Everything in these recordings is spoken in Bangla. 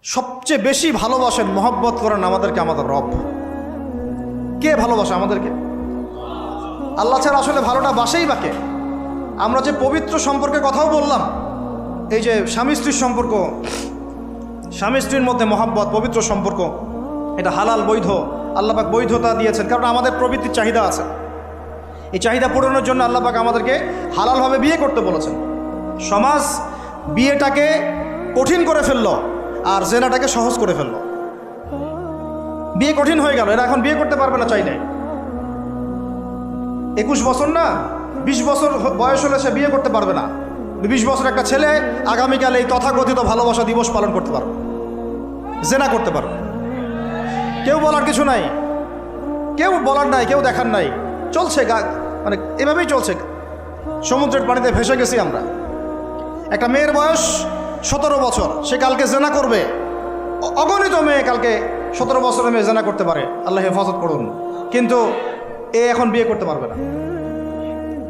সবচেয়ে বেশি ভালোবাসেন, মহব্বত করেন আমাদেরকে আমাদের রব। কে ভালোবাসে আমাদেরকে? আল্লাহ ছাড়া আসলে ভালোটা বাসেই বাকে। আমরা যে পবিত্র সম্পর্কে কথাও বললাম, এই যে স্বামী স্ত্রীর সম্পর্ক, স্বামী স্ত্রীর মধ্যে মহব্বত, পবিত্র সম্পর্ক, এটা হালাল, বৈধ। আল্লাহ পাক বৈধতা দিয়েছেন, কারণ আমাদের প্রবৃত্তির চাহিদা আছে। এই চাহিদা পূরণের জন্য আল্লাহ পাক আমাদেরকে হালালভাবে বিয়ে করতে বলেছেন। সমাজ বিয়েটাকে কঠিন করে ফেললো আর জেনাটাকে সহজ করে ফেললো। বিয়ে কঠিন হয়ে গেল, এরা এখন বিয়ে করতে পারবে না চাইলে। 21 বছর না 20 বছর বয়স হলে সে বিয়ে করতে পারবে না। 20 বছর একটা ছেলে আগামীকাল এই তথাকথিত ভালোবাসা দিবস পালন করতে পারবে, জেনা করতে পারবে। কেউ বলার কিছু নাই, কেউ বলার নাই, কেউ দেখার নাই, চলছে মানে এভাবেই চলছে। সমুদ্রের পানিতে ভেসে গেছি আমরা। একটা মেয়ের বয়স 17 বছর, সে কালকে জেনা করবে। অগণিত মেয়ে কালকে 17 বছরের মেয়ে জেনা করতে পারে, আল্লাহ হেফাজত করুন। কিন্তু এ এখন বিয়ে করতে পারবে না।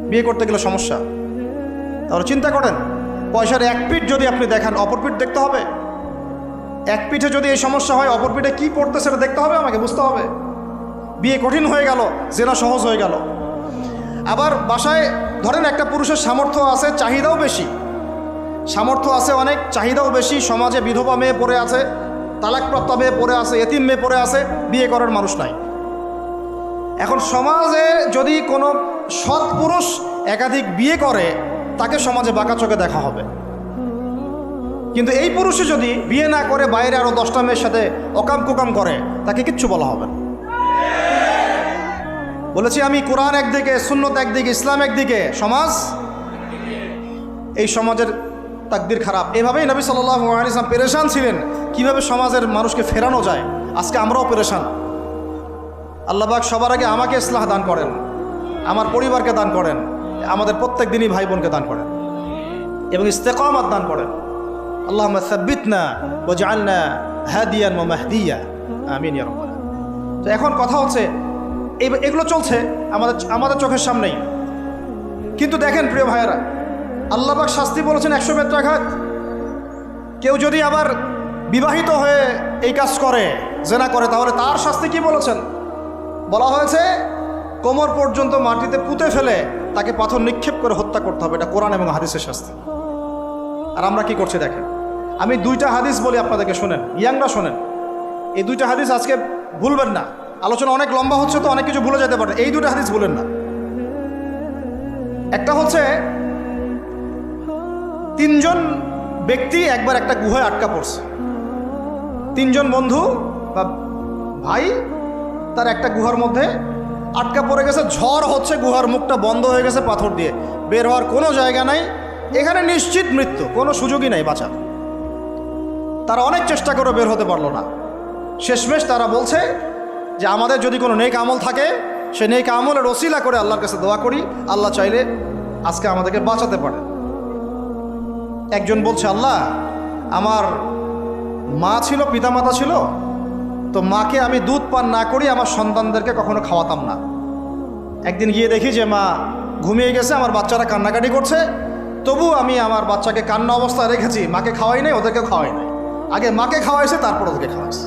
বিয়ে করতে গেলে সমস্যা। তাহলে চিন্তা করেন, পয়সার এক পিঠ যদি আপনি দেখান, অপর পিঠ দেখতে হবে। এক পিঠে যদি এই সমস্যা হয়, অপর পিঠে কী পড়তে সেটা দেখতে হবে, আমাকে বুঝতে হবে। বিয়ে কঠিন হয়ে গেল, জেনা সহজ হয়ে গেল। আবার বাসায় ধরেন একটা পুরুষের সামর্থ্য আছে, চাহিদাও বেশি, সামর্থ্য আছে অনেক, চাহিদাও বেশি। সমাজে বিধবা মেয়ে পড়ে আছে, তালাকপ্রাপ্ত মেয়ে পড়ে আছে, এতিম মেয়ে পড়ে আছে, বিয়ে করার মানুষ নাই। এখন সমাজে যদি কোনো সৎ পুরুষ একাধিক বিয়ে করে, তাকে সমাজে বাঁকা চোখে দেখা হবে। কিন্তু এই পুরুষে যদি বিয়ে না করে বাইরে আরও 10টা মেয়ের সাথে অকাম কুকাম করে, তাকে কিচ্ছু বলা হবে না। বলেছি আমি, কোরআন একদিকে, সুন্নত একদিকে, ইসলাম একদিকে, সমাজ, এই সমাজের তাকদির খারাপ। এভাবেই নবী সাল্লাল্লাহু আলাইহি ওয়াসাল্লাম পেরেশান ছিলেন কিভাবে সমাজের মানুষকে ফেরানো যায়। আজকে আমরাও পেরেশান। আল্লাহ পাক সবার আগে আমাকে ইসলাহ দান করেন, আমার পরিবারকে দান করেন, আমাদের প্রত্যেক দিনই ভাই বোনকে দান করেন এবং ইস্তেকামাত দান করেন। আল্লাহুম্মা সাব্বিতনা ওয়াজআলনা হাদিয়ান ওয়া মাহদিয়া, আমিন ইয়া রাব্বাল আলামিন। তো এখন কথা হচ্ছে, এগুলো চলছে আমাদের চোখের সামনেই। কিন্তু দেখেন প্রিয় ভাইয়েরা, আল্লাহ পাক শাস্তি বলেছেন 100 বেত্রাঘাত। কেউ যদি আবার বিবাহিত হয়ে এই কাজ করে, জেনা করে, তাহলে তার শাস্তি কি বলেছেন? বলা হয়েছে কোমর পর্যন্ত মাটিতে পুঁতে ফেলে তাকে পাথর নিক্ষেপ করে হত্যা করতে হবে। এটা কোরআন এবং হাদিসের শাস্তি। আর আমরা কি করছি দেখেন। আমি 2টা হাদিস বলি আপনাদেরকে, শোনেন, ইয়াংরা শোনেন। এই 2টা হাদিস আজকে ভুলবেন না। আলোচনা অনেক লম্বা হচ্ছে তো অনেক কিছু ভুলে যেতে পারে, এই 2টা হাদিস ভুলেন না। একটা হচ্ছে 3 জন ব্যক্তি একবার একটা গুহায় আটকা পড়ছে। 3 জন বন্ধু বা ভাই, তার একটা গুহার মধ্যে আটকা পড়ে গেছে। ঝড় হচ্ছে, গুহার মুখটা বন্ধ হয়ে গেছে পাথর দিয়ে, বের হওয়ার কোনো জায়গা নাই। এখানে নিশ্চিত মৃত্যু, কোনো সুযোগই নাই বাঁচার। তারা অনেক চেষ্টা করে বের হতে পারলো না। শেষমেশ তারা বলছে যে আমাদের যদি কোনো নেক আমল থাকে, সে নেক আমলের ওসিলা করে আল্লাহর কাছে দোয়া করি, আল্লাহ চাইলে আজকে আমাদেরকে বাঁচাতে পারে। একজন বলছে, আল্লাহ, আমার মা ছিল, পিতামাতা ছিল, তো মাকে আমি দুধ পান না করি আমার সন্তানদেরকে কখনো খাওয়াতাম না। একদিন গিয়ে দেখি যে মা ঘুমিয়ে গেছে, আমার বাচ্চারা কান্নাকাটি করছে, তবু আমি আমার বাচ্চাকে কান্না অবস্থায় রেখেছি, মাকে খাওয়াই নাই, ওদেরকে খাওয়াই নাই। আগে মাকে খাওয়াইছে, তারপর ওদেরকে খাওয়াইছে।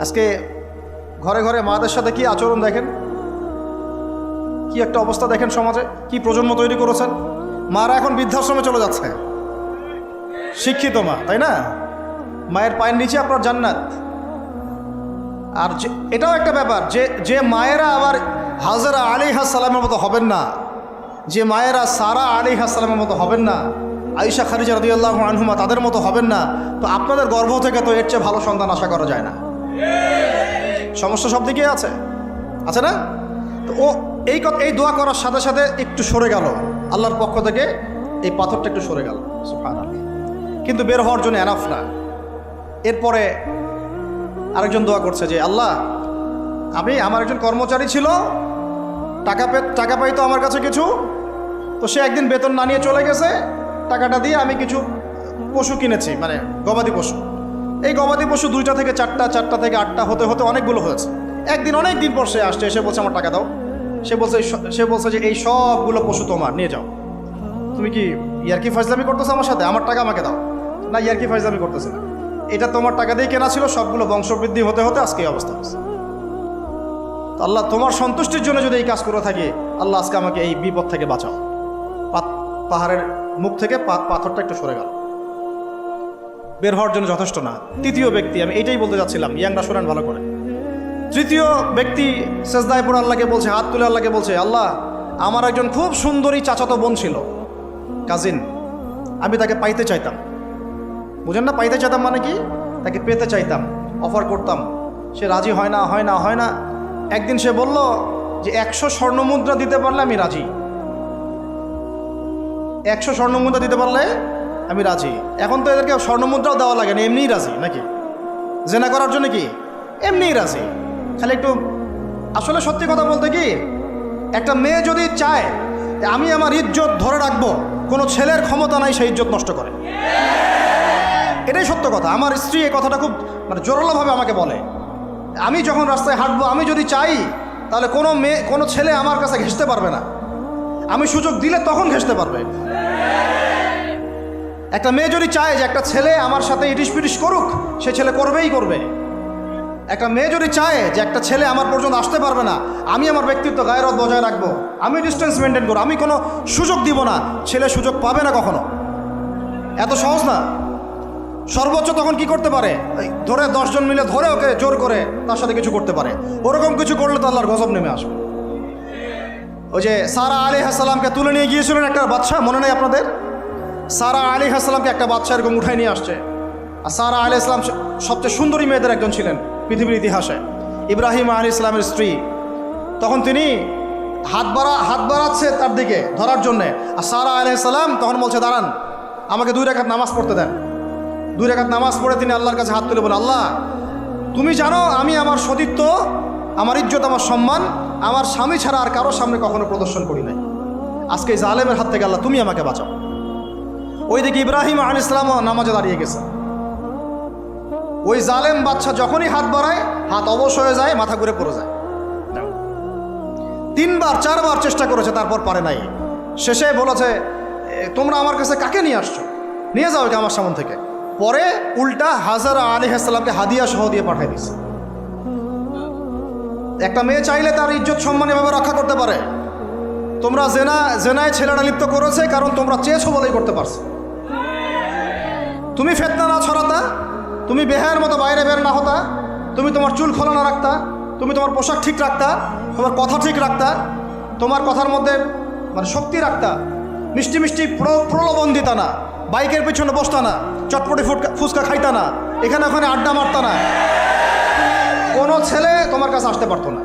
আজকে ঘরে ঘরে মাদের সাথে কি আচরণ দেখেন, কি একটা অবস্থা দেখেন সমাজে, কি প্রজন্ম তৈরি করেছেন। মারা এখন বৃদ্ধাশ্রমে চলে যাচ্ছে। শিক্ষিত মা, তাই না? মায়ের পায়ের নিচে আপনার জান্নাত। আর এটাও একটা ব্যাপার যে মায়েরা আবার হাজরা আলাইহিস সালামের মতো হবেন না, যে মায়েরা সারা আলাইহিস সালামের মতো হবেন না, আয়েশা খাদিজা রাদিয়াল্লাহু আনহুমা তাদের মতো হবেন না, তো আপনাদের গর্ভ থেকে তো এর চেয়ে ভালো সন্তান আশা করা যায় না। সমস্যা সব দিকেই আছে না? তো ও এই দোয়া করার সাথে সাথে একটু সরে গেল, আল্লাহর পক্ষ থেকে এই পাথরটা একটু সরে গেল, সুবহানাল্লাহ। কিন্তু বের হওয়ার জন্য এনাফ না। এরপরে আরেকজন দোয়া করছে যে আল্লাহ, আমার একজন কর্মচারী ছিল, টাকা পাইতো আমার কাছে কিছু, তো সে একদিন বেতন না নিয়ে চলে গেছে। টাকাটা দিয়ে আমি কিছু পশু কিনেছি, মানে গবাদি পশু। এই গবাদি পশু 2টা থেকে 4টা, 4টা থেকে 8টা হতে হতে অনেকগুলো হয়েছে। একদিন অনেক দিন পর সে আসছে, এসে বলছে আমার টাকা দাও। সে বলছে যে এই সবগুলো পশু তোমার, নিয়ে যাও। তুমি কি ইয়ারকি ফাজলামি করতেছো আমার সাথে? আমার টাকা আমাকে দাও। না, ইয়ারকি ফাজলামি করতেছে না। এটা তোমার টাকা দিয়ে কেনা ছিল, সবগুলো বংশবৃদ্ধি হতে হতে আজকে এই অবস্থা হচ্ছে। আল্লাহ তোমার সন্তুষ্টির জন্য যদি এই কাজ করে থাকি, আল্লাহ আজকে আমাকে এই বিপদ থেকে বাঁচাও। পাহাড়ের মুখ থেকে পাথরটা একটু সরে গেল, বের হওয়ার জন্য যথেষ্ট না। তৃতীয় ব্যক্তি, আমি এইটাই বলতে যাচ্ছিলাম, ইয়াংরা শোনেন ভালো করে। তৃতীয় ব্যক্তি সেজদায় পড়ে আল্লাহকে বলছে, হাত তুলে আল্লাহকে বলছে, আল্লাহ আমার একজন খুব সুন্দরী চাচাতো বোন ছিল, কাজিন, আমি তাকে পাইতে চাইতাম। বুঝেন না, পাইতে চাইতাম মানে কি? তাকে পেতে চাইতাম, অফার করতাম, সে রাজি হয় না হয় না হয় না। একদিন সে বলল যে 100 স্বর্ণমুদ্রা দিতে পারলে আমি রাজি, 100 স্বর্ণমুদ্রা দিতে পারলে আমি রাজি। এখন তো এদেরকে স্বর্ণমুদ্রাও দেওয়া লাগে না, এমনিই রাজি নাকি? জেনা করার জন্য কি এমনিই রাজি, খালি একটু। আসলে সত্যি কথা বলতে কি, একটা মেয়ে যদি চায় আমি আমার ইজ্জত ধরে রাখবো, কোনো ছেলের ক্ষমতা নাই সেই ইজ্জত নষ্ট করে। এটাই সত্য কথা। আমার স্ত্রী এই কথাটা খুব জোরালোভাবে আমাকে বলে, আমি যখন রাস্তায় হাঁটবো, আমি যদি চাই তাহলে কোনো ছেলে আমার কাছে ঘেঁষতে পারবে না, আমি সুযোগ দিলে তখন ঘেঁষতে পারবে। একটা মেয়ে যদি চায় যে একটা ছেলে আমার সাথে ইটিস পিটিস করুক, সে ছেলে করবেই করবে। একটা মেয়ে যদি চায় যে একটা ছেলে আমার পর্যন্ত আসতে পারবে না, আমি আমার ব্যক্তিত্ব গায়রত বজায় রাখবো, আমি ডিস্টেন্স মেনটেন করবো, আমি কোনো সুযোগ দিব না, ছেলে সুযোগ পাবে না কখনো। এত সহজ না। সর্বোচ্চ তখন কি করতে পারে, ধরে 10 জন মিলে ধরে ওকে জোর করে তার সাথে কিছু করতে পারে। ওরকম কিছু করলে তো আল্লাহর গজব নেমে আসবে। ওই যে সারা আলাইহিস সালামকে তুলে নিয়ে গিয়েছিলেন একটা বাচ্চা, মনে নেই আপনাদের? সারা আলাইহিস সালামকে একটা বাচ্চা এরকম উঠাই নিয়ে আসছে। আর সারা আলাইহিস সালাম সবচেয়ে সুন্দরী মেয়েদের একজন ছিলেন পৃথিবীর ইতিহাসে, ইব্রাহিম আলাইহিস সালামের স্ত্রী। তখন তিনি হাত বাড়াচ্ছে তার দিকে ধরার জন্যে, আর সারা আলাইহিস সালাম তখন বলছে, দাঁড়ান, আমাকে 2 রাকাত নামাজ পড়তে দেন। 2 রাকাত নামাজ পড়ে তিনি আল্লাহর কাছে হাত তুলে বলে, আল্লাহ তুমি জানো আমি আমার সতীত্ব, আমার ইজ্জত, আমার সম্মান আমার স্বামী ছাড়া আর কারোর সামনে কখনো প্রদর্শন করি নাই। আজকে এই জালেমের হাত থেকে আল্লাহ তুমি আমাকে বাঁচাও। ওইদিকে ইব্রাহিম আলাইহিস সালামও নামাজে দাঁড়িয়ে গেছে। ওই জালেম বাচ্চা যখনই হাত বাড়ায়, হাত অবশ হয়ে যায়, মাথা ঘুরে পড়ে যায়। 3বার 4বার চেষ্টা করেছে, তারপর পারে নাই। শেষে বলেছে, তোমরা আমার কাছে কাকে নিয়ে আসছো, নিয়ে যাও এটা আমার সামনে থেকে। পরে উল্টা হাজারা আলাইহিস সালামকে হাদিয়া সহ দিয়ে পাঠিয়ে দিচ্ছে। একটা মেয়ে চাইলে তার ইজ্জত সম্মান এভাবে রক্ষা করতে পারে। তোমরা জেনায় ছেলেরা লিপ্ত করেছে কারণ তোমরা চেয়েছো বলেই করতে পারছো। তুমি ফিতনা না ছড়াতা, তুমি বেহায়ের মতো বাইরে বের না হতা, তুমি তোমার চুল খোলা না রাখতা, তুমি তোমার পোশাক ঠিক রাখতা, তোমার কথা ঠিক রাখতা, তোমার কথার মধ্যে শক্তি রাখতা, মিষ্টি মিষ্টি প্রলোভন দিতা না, বাইকের পিছনে বসতা না, চটপটি ফুচকা খাইতা না, এখানে ওখানে আড্ডা মারতা না, কোনো ছেলে তোমার কাছে আসতে পারতো না।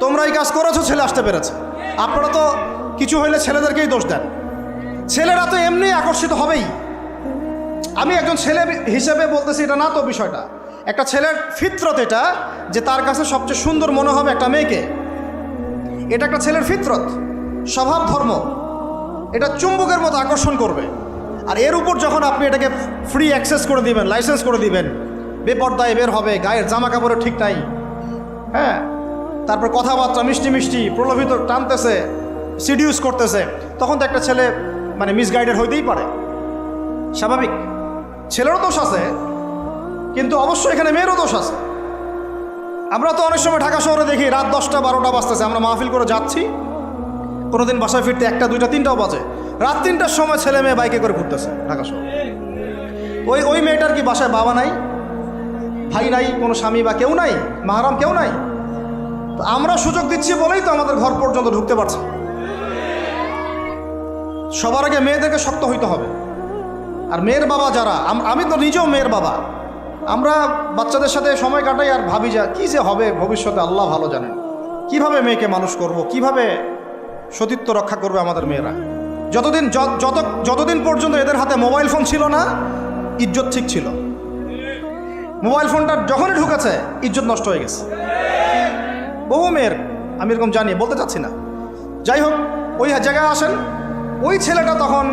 তোমরা এই কাজ করেছো, ছেলে আসতে পেরেছে। আপনারা তো কিছু হইলে ছেলেদেরকেই দোষ দেন। ছেলেরা তো এমনি আকর্ষিত হবেই। আমি একজন ছেলে হিসেবে বলতেছি এটা না তো বিষয়টা। একটা ছেলের ফিতরত এটা, যে তার কাছে সবচেয়ে সুন্দর মনে হবে একটা মেয়েকে। এটা একটা ছেলের ফিতরত, স্বভাব ধর্ম, এটা চুম্বকের মতো আকর্ষণ করবে। আর এর উপর যখন আপনি এটাকে ফ্রি অ্যাক্সেস করে দিবেন, লাইসেন্স করে দিবেন, বেপর্দায় বের হবে, গায়ের জামা কাপড়ের ঠিক নাই, হ্যাঁ, তারপর কথাবার্তা মিষ্টি মিষ্টি প্রলোভিত টানতেছে, সিডিউস করতেছে, তখন তো একটা ছেলে মিসগাইডেড হইতেই পারে, স্বাভাবিক। ছেলেরও দোষ আছে, কিন্তু অবশ্যই এখানে মেয়েরও দোষ আছে। আমরা তো অনেক সময় ঢাকা শহরে দেখি রাত 10টা 12টা বাজতেছে, আমরা মাহফিল করে যাচ্ছি, কোনোদিন বাসায় ফিরতে 1টা 2টা 3টাও বাজে, রাত 3টার সময় ছেলে মেয়ে বাইকে করে ঘুরতেছে ঢাকা শহরে। ওই মেয়েটার কি বাসায় বাবা নাই, ভাই নাই, কোনো স্বামী বা কেউ নাই, মাহারাম কেউ নাই? তো আমরা সুযোগ দিচ্ছি বলেই তো আমাদের ঘর পর্যন্ত ঢুকতে পারছে। সবার আগে মেয়েদেরকে শক্ত হইতে হবে। আর মেয়ের বাবা যারা, আমি তো নিজেও মেয়ের বাবা, আমরা বাচ্চাদের সাথে সময় কাটাই আর ভাবি যা কী যে হবে ভবিষ্যতে আল্লাহ ভালো জানেন। কিভাবে মেয়েকে মানুষ করব, কিভাবে সতীত্ব রক্ষা করবে আমাদের মেয়েরা। যতদিন পর্যন্ত এদের হাতে মোবাইল ফোন ছিল না, ইজ্জত ঠিক ছিল। মোবাইল ফোনটা যখনই ঢুকেছে, ইজ্জত নষ্ট হয়ে গেছে বহু মেয়ের। আমি এরকম জানি, বলতে চাচ্ছি না। যাই হোক, ওই জায়গায় আসেন, ওই ছেলেটা তখন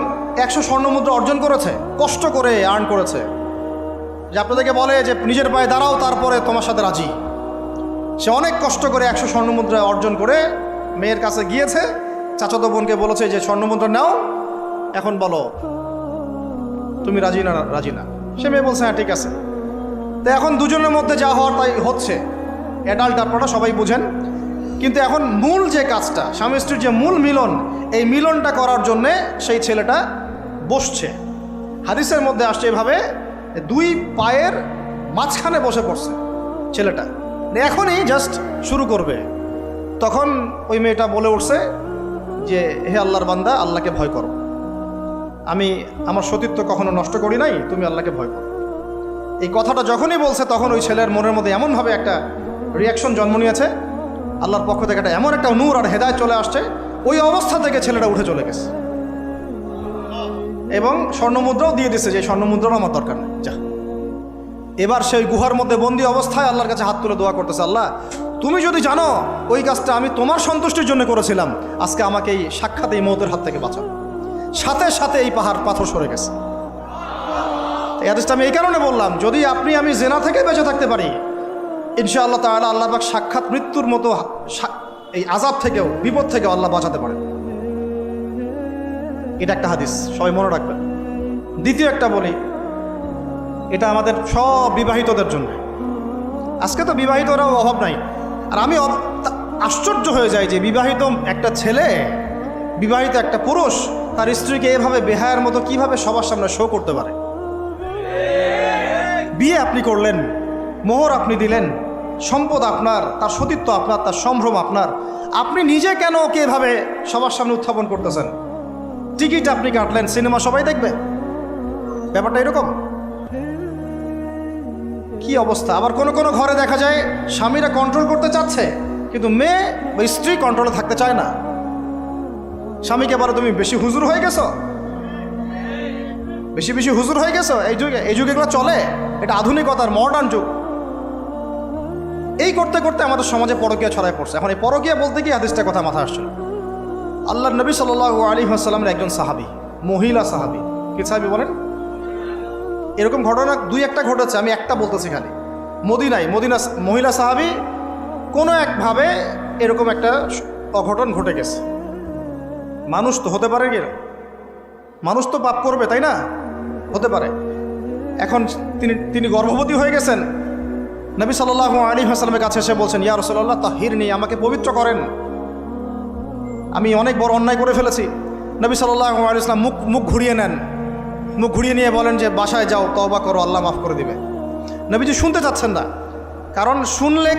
100 স্বর্ণমুদ্রা অর্জন করেছে, কষ্ট করে আর্ন করেছে। যে আপনাদেরকে বলে যে নিজের পায়ে দাঁড়াও, তারপরে তোমার সাথে রাজি। সে অনেক কষ্ট করে 100 স্বর্ণমুদ্রা অর্জন করে মেয়ের কাছে গিয়েছে, চাচাতো বোনকে বলেছে যে স্বর্ণমুদ্রা নাও, এখন বলো তুমি রাজি না। সে মেয়ে বলছে হ্যাঁ ঠিক আছে। তো এখন দুজনের মধ্যে যা হওয়ার তাই হচ্ছে, অ্যাডাল্ট আপনারা সবাই বুঝেন। কিন্তু এখন মূল যে কাজটা, স্বামী স্ত্রীর যে মূল মিলন, এই মিলনটা করার জন্যে সেই ছেলেটা বসছে। হাদিসের মধ্যে আসছে এভাবে, দুই পায়ের মাঝখানে বসে পড়ছে ছেলেটা, এখনই জাস্ট শুরু করবে। তখন ওই মেয়েটা বলে উঠছে যে হে আল্লাহর বান্দা, আল্লাহকে ভয় করো, আমি আমার সতীত্ব কখনো নষ্ট করি নাই, তুমি আল্লাহকে ভয় করো। এই কথাটা যখনই বলছে তখন ওই ছেলের মনের মধ্যে এমনভাবে একটা রিয়াকশন জন্ম নিয়েছে, আল্লাহর পক্ষ থেকে এমন একটা নূর আর হেদায়েত চলে আসছে, ওই অবস্থা থেকে ছেলেটা উঠে চলে গেছে এবং স্বর্ণমুদ্রাও দিয়ে দিচ্ছে, যে স্বর্ণমুদ্রাও আমার দরকার নেই, যা। এবার সেই গুহার মধ্যে বন্দি অবস্থায় আল্লাহর কাছে হাত তুলে দোয়া করতেছে, আল্লাহ তুমি যদি জানো ওই কাজটা আমি তোমার সন্তুষ্টির জন্য করেছিলাম, আজকে আমাকে এই সাক্ষাৎ এই মৌতের হাত থেকে বাঁচাও। সাথে সাথে এই পাহাড় পাথর সরে গেছে। এই হাদিসটা আমি এই কারণে বললাম, যদি আপনি আমি জেনা থেকে বেঁচে থাকতে পারি, ইনশাআল্লাহ তাআলা আল্লাহ পাক সাক্ষাৎ মৃত্যুর মতো এই আযাব থেকেও, বিপদ থেকেও আল্লাহ বাঁচাতে পারেন। এটা একটা হাদিস, সবাই মনে রাখবেন। দ্বিতীয় একটা বলি, এটা আমাদের সব বিবাহিতদের জন্য। আজকে তো বিবাহিতরাও অভাব নাই, আর আমি আশ্চর্য হয়ে যাই যে বিবাহিত একটা ছেলে, বিবাহিত একটা পুরুষ তার স্ত্রীকে এভাবে বেহায়ার মতো কিভাবে সবার সামনে শো করতে পারে। বিয়ে আপনি করলেন, মোহর আপনি দিলেন, সম্পদ আপনার, তার সতীত্ব আপনার, তার সম্ভ্রম আপনার, আপনি নিজে কেন ওকে এভাবে সবার সামনে উত্থাপন করতেছেন? টিকিট আপনি কাটলেন, সিনেমা সবাই দেখবে, ব্যাপারটা এরকম। কি অবস্থা! আবার কোনো কোনো ঘরে দেখা যায় স্বামীরা কন্ট্রোল করতে চাচ্ছে, কিন্তু মেয়ে বা স্ত্রী কন্ট্রোলে থাকতে চায় না। স্বামীকে বলো তুমি বেশি হুজুর হয়ে গেছো, বেশি বেশি হুজুর হয়ে গেছো। এই যুগে এগুলো চলে, এটা আধুনিকতার মডার্ন যুগ। এই করতে করতে আমাদের সমাজে পরকীয়া ছড়ায় পড়ছে। এখন এই পরকীয়া বলতে গিয়ে হাদিসটার কথা মাথায় আসছিল। আল্লাহর নবী সাল্লাল্লাহু আলাইহি ওয়াসাল্লামের একজন সাহাবী, মহিলা সাহাবী। কি সাহাবী বলেন? এরকম ঘটনা দুই একটা ঘটেছে, আমি একটা বলতেছি খালি। মদিনা মহিলা সাহাবী কোনো একভাবে এরকম একটা অঘটন ঘটে গেছে। মানুষ তো হতে পারে, কি মানুষ তো পাপ করবে, তাই না? হতে পারে। এখন তিনি গর্ভবতী হয়ে গেছেন। নবী সাল্লাল্লাহু আলাইহি ওয়াসাল্লামের কাছে এসে বলছেন, ইয়া রাসূলুল্লাহ তাহিরনি, আমাকে পবিত্র করেন, আমি অনেক বড় অন্যায় করে ফেলেছি। নবী সাল্লাল্লাহু আলাইহি ওয়াসাল্লাম মুখ ঘুরিয়ে নেন, মুখ ঘুরিয়ে নিয়ে বলেন যে বাসায় যাও, তওবা করো, আল্লাহ মাফ করে দিবে। নবীজি শুনতে চাচ্ছেন না, কারণ শুনলে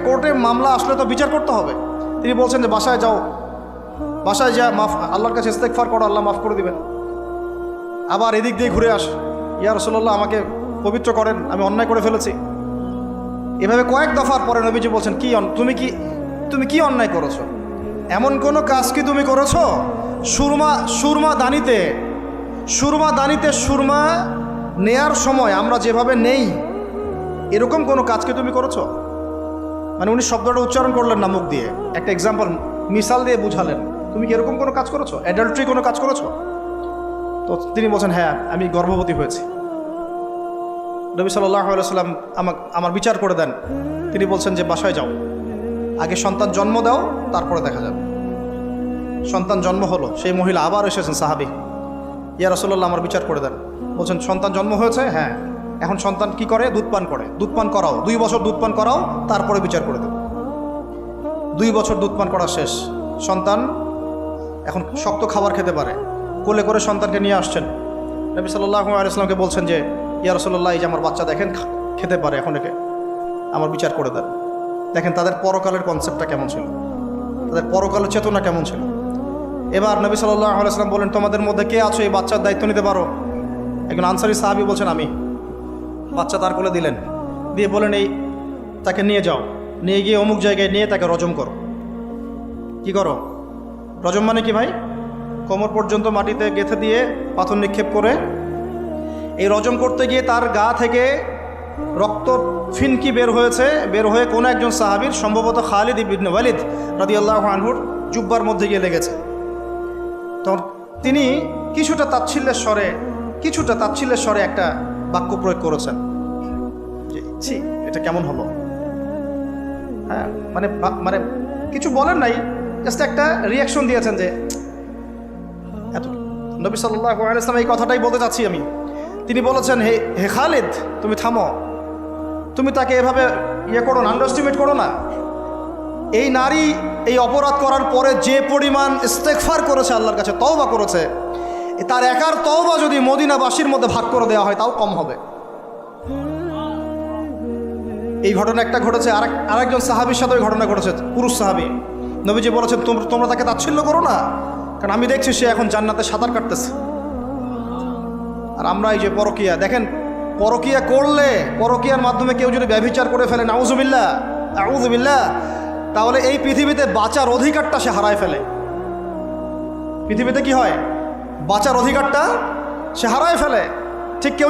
কোর্টে মামলা আসলে তো বিচার করতে হবে। তিনি বলছেন যে বাসায় যাও, বাসায় যা মাফ, আল্লাহর কাছে ইস্তেগফার করো, আল্লাহ মাফ করে দিবেন। আবার এদিক দিয়ে ঘুরে আস, ইয়া রাসূলুল্লাহ আমাকে পবিত্র করেন, আমি অন্যায় করে ফেলেছি। এভাবে কয়েক দফার পরে নবীজি বলছেন, তুমি কি অন্যায় করেছো? এমন কোনো কাজ কি তুমি করেছো? সুরমা দানিতে সুরমা নেয়ার সময় আমরা যেভাবে নেই, এরকম কোনো কাজ কি তুমি করেছো? মানে উনি শব্দটা উচ্চারণ করলেন না মুখ দিয়ে, একটা এক্সাম্পল মিসাল দিয়ে বুঝালেন, তুমি কি এরকম কোনো কাজ করেছো? অ্যাডাল্ট্রি কোনো কাজ করেছো? তো তিনি বলছেন, হ্যাঁ আমি গর্ভবতী হয়েছি। নবী সাল্লাল্লাহু আলাইহি ওয়াসাল্লাম আমার বিচার করে দেন। তিনি বলছেন যে বাসায় যাও, আগে সন্তান জন্ম দাও, তারপরে দেখা যাবে। সন্তান জন্ম হলো, সেই মহিলা আবার এসেছেন, সাহাবী, ইয়া রাসূলুল্লাহ আমার বিচার করে দেন। বলছেন সন্তান জন্ম হয়েছে, হ্যাঁ। এখন সন্তান কি করে? দুধ পান করে। দুধ পান করাও, 2 বছর দুধ পান করাও, তারপরে বিচার করে দেব। 2 বছর দুধ পান করা শেষ, সন্তান এখন শক্ত খাবার খেতে পারে। কোলে করে সন্তানকে নিয়ে আসছেন। নবী সাল্লাল্লাহু আলাইহি ওয়াসাল্লামকে বলছেন যে ইয়া রাসূলুল্লাহ, এই যে আমার বাচ্চা দেখেন খেতে পারে, এখন একে আমার বিচার করে দেন। দেখেন তাদের পরকালের কনসেপ্টটা কেমন ছিল, তাদের পরকালের চেতনা কেমন ছিল। এবার নবী সাল্লাল্লাহু আলাইহি ওয়াসাল্লাম বলেন, তোমাদের মধ্যে কে আছো এই বাচ্চার দায়িত্ব নিতে পারো? একজন আনসারী সাহাবী বলছেন, আমি। বাচ্চা তার কোলে দিলেন, দিয়ে বলেন এই তাকে নিয়ে যাও, নিয়ে গিয়ে অমুক জায়গায় নিয়ে তাকে রজম করো। কি করো? রজম মানে কি ভাই? কোমর পর্যন্ত মাটিতে গেঁথে দিয়ে পাথর নিক্ষেপ করে, এই রজম করতে গিয়ে তার গা থেকে রক্ত ফিনকি বের হয়ে কোনো একজন সাহাবীর, সম্ভবত খালিদ ইবনে ওয়ালিদ রাদিয়াল্লাহু আনহুর জুব্বার মধ্যে গিয়ে লেগেছে। তখন তিনি কিছুটা তাচ্ছিল্যের স্বরে একটা বাক্য প্রয়োগ করেছেন যে ছি, এটা কেমন হলো? হ্যাঁ, মানে কিছু বলেন নাই, জাস্ট একটা রিয়াকশন দিয়েছেন যে এত। নবী সাল্লাল্লাহু আলাইহি ওয়াসাল্লাম এই কথাটাই বলতে চাচ্ছি আমি, তিনি বলেছেন, হে হে খালিদ, তুমি থামো, তুমি তাকে এভাবে করো না, আন্ডারস্টিমেট করো না। এই নারী এই অপরাধ করার পরে যে পরিমাণ ইস্তেগফার করেছে, আল্লাহর কাছে তওবা করেছে, তার একার তওবা যদি মদিনাবাসীর মধ্যে ভাগ করে দেওয়া হয় তাও কম হবে। এই ঘটনা একটা ঘটেছে, আরেকজন সাহাবীর সাথে ওই ঘটনা ঘটেছে, পুরুষ সাহাবী। নবীজি বলেছেন, তোমরা তাকে তাচ্ছিল্য করো না, কারণ আমি দেখছি সে এখন জান্নাতে সাঁতার কাটতেছে। আর আমরা এই যে পরকিয়া, দেখেন পরকিয়া করলে, পরকিয়ার মাধ্যমে কেউ যদি ব্যভিচার করে ফেলে, নাউজুবিল্লাহ আউযুবিল্লাহ, তাহলে এই পৃথিবীতে বাঁচার অধিকারটা সে হারায় ফেলে। পৃথিবীতে কি হয়? বাঁচার অধিকারটা সে হারায় ফেলে। ঠিক কেউ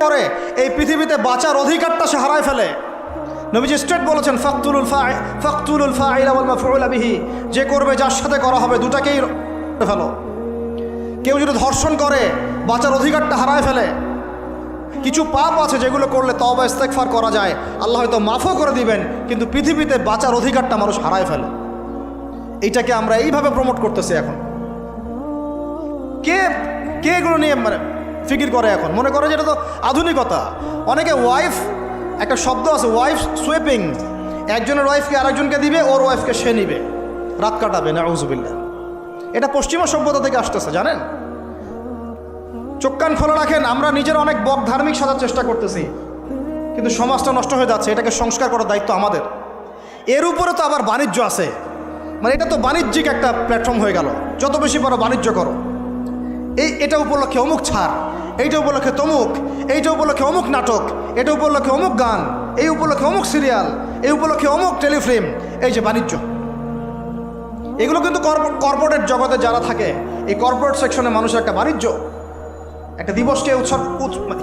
করে এই পৃথিবীতে বাঁচার অধিকারটা সে হারায় ফেলে। নবীজি স্ট্রেট বলেছেন, ফাকতুলুল ফাইলা ওয়াল মাফউলা বিহি, যে করবে যার সাথে করা হবে দুটাকেই ফেলো। কেউ যদি ধর্ষণ করে বাঁচার অধিকারটা হারায় ফেলে। কিছু পাপ আছে যেগুলো করলে তওবা ইস্তেগফার করা যায়, আল্লাহ হয়তো মাফও করে দিবেন, কিন্তু পৃথিবীতে বাঁচার অধিকারটা মানুষ হারায় ফেলে। এইটাকে আমরা এইভাবে প্রমোট করতেছি এখন। কে কে এগুলো নিয়ে মানে ফিকির করে এখন? মনে করে যে এটা তো আধুনিকতা। অনেকে ওয়াইফ, একটা শব্দ আছে ওয়াইফ সুইপিং, একজনের ওয়াইফকে আরেকজনকে দিবে, ওর ওয়াইফকে সে নিবে, রাত কাটাবে, নাউজুবিল্লাহ। এটা পশ্চিমা সভ্যতা থেকে আসতেছে, জানেন? চোখ কান খোলা রাখেন। আমরা নিজের অনেক ধার্মিক সাজার চেষ্টা করতেছি, কিন্তু সমাজটা নষ্ট হয়ে যাচ্ছে। এটাকে সংস্কার করার দায়িত্ব আমাদের। এর উপরে তো আবার বাণিজ্য আছে, মানে এটা তো বাণিজ্যিক একটা প্ল্যাটফর্ম হয়ে গেল। যত বেশি পারো বাণিজ্য করো। এটা উপলক্ষে অমুক ছাড়, এইটা উপলক্ষে তমুক, এইটা উপলক্ষে অমুক নাটক, এটা উপলক্ষে অমুক গান, এই উপলক্ষে অমুক সিরিয়াল, এই উপলক্ষে অমুক টেলিফিল্ম। এই যে বাণিজ্য, এগুলো কিন্তু কর্পোরেট জগতে যারা থাকে, এই কর্পোরেট সেকশনে মানুষের একটা বাণিজ্য, একটা দিবসকে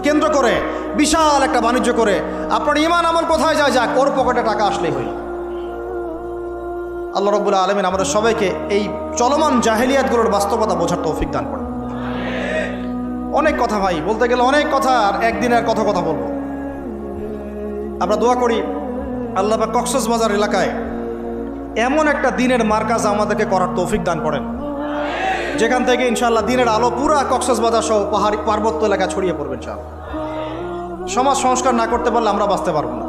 কেন্দ্র করে বিশাল একটা বাণিজ্য করে আপনার ঈমান আমল কোথায় যায়? যাক, ওর পকেটে টাকা আসলেই হইল। আল্লাহ রাব্বুল আলামিন আমাদের সবাইকে এই চলমান জাহেলিয়াতগুলোর বাস্তবতা বোঝার তৌফিক দান করেন। অনেক কথা ভাই, বলতে গেলে অনেক কথা, আর একদিন আর কথা বলবো। আমরা দোয়া করি আল্লাহ পাক কক্সবাজার এলাকায় এমন একটা দিনের মার্কাজ আমাদেরকে করার তৌফিক দান করেন, যেখান থেকে ইনশাআল্লাহ দিনের আলো পুরা কক্সবাজার সহ পাহাড়ি পার্বত্য এলাকা ছড়িয়ে পড়বে ইনশাআল্লাহ। সমাজ সংস্কার না করতে পারলে আমরা বাঁচতে পারবো না।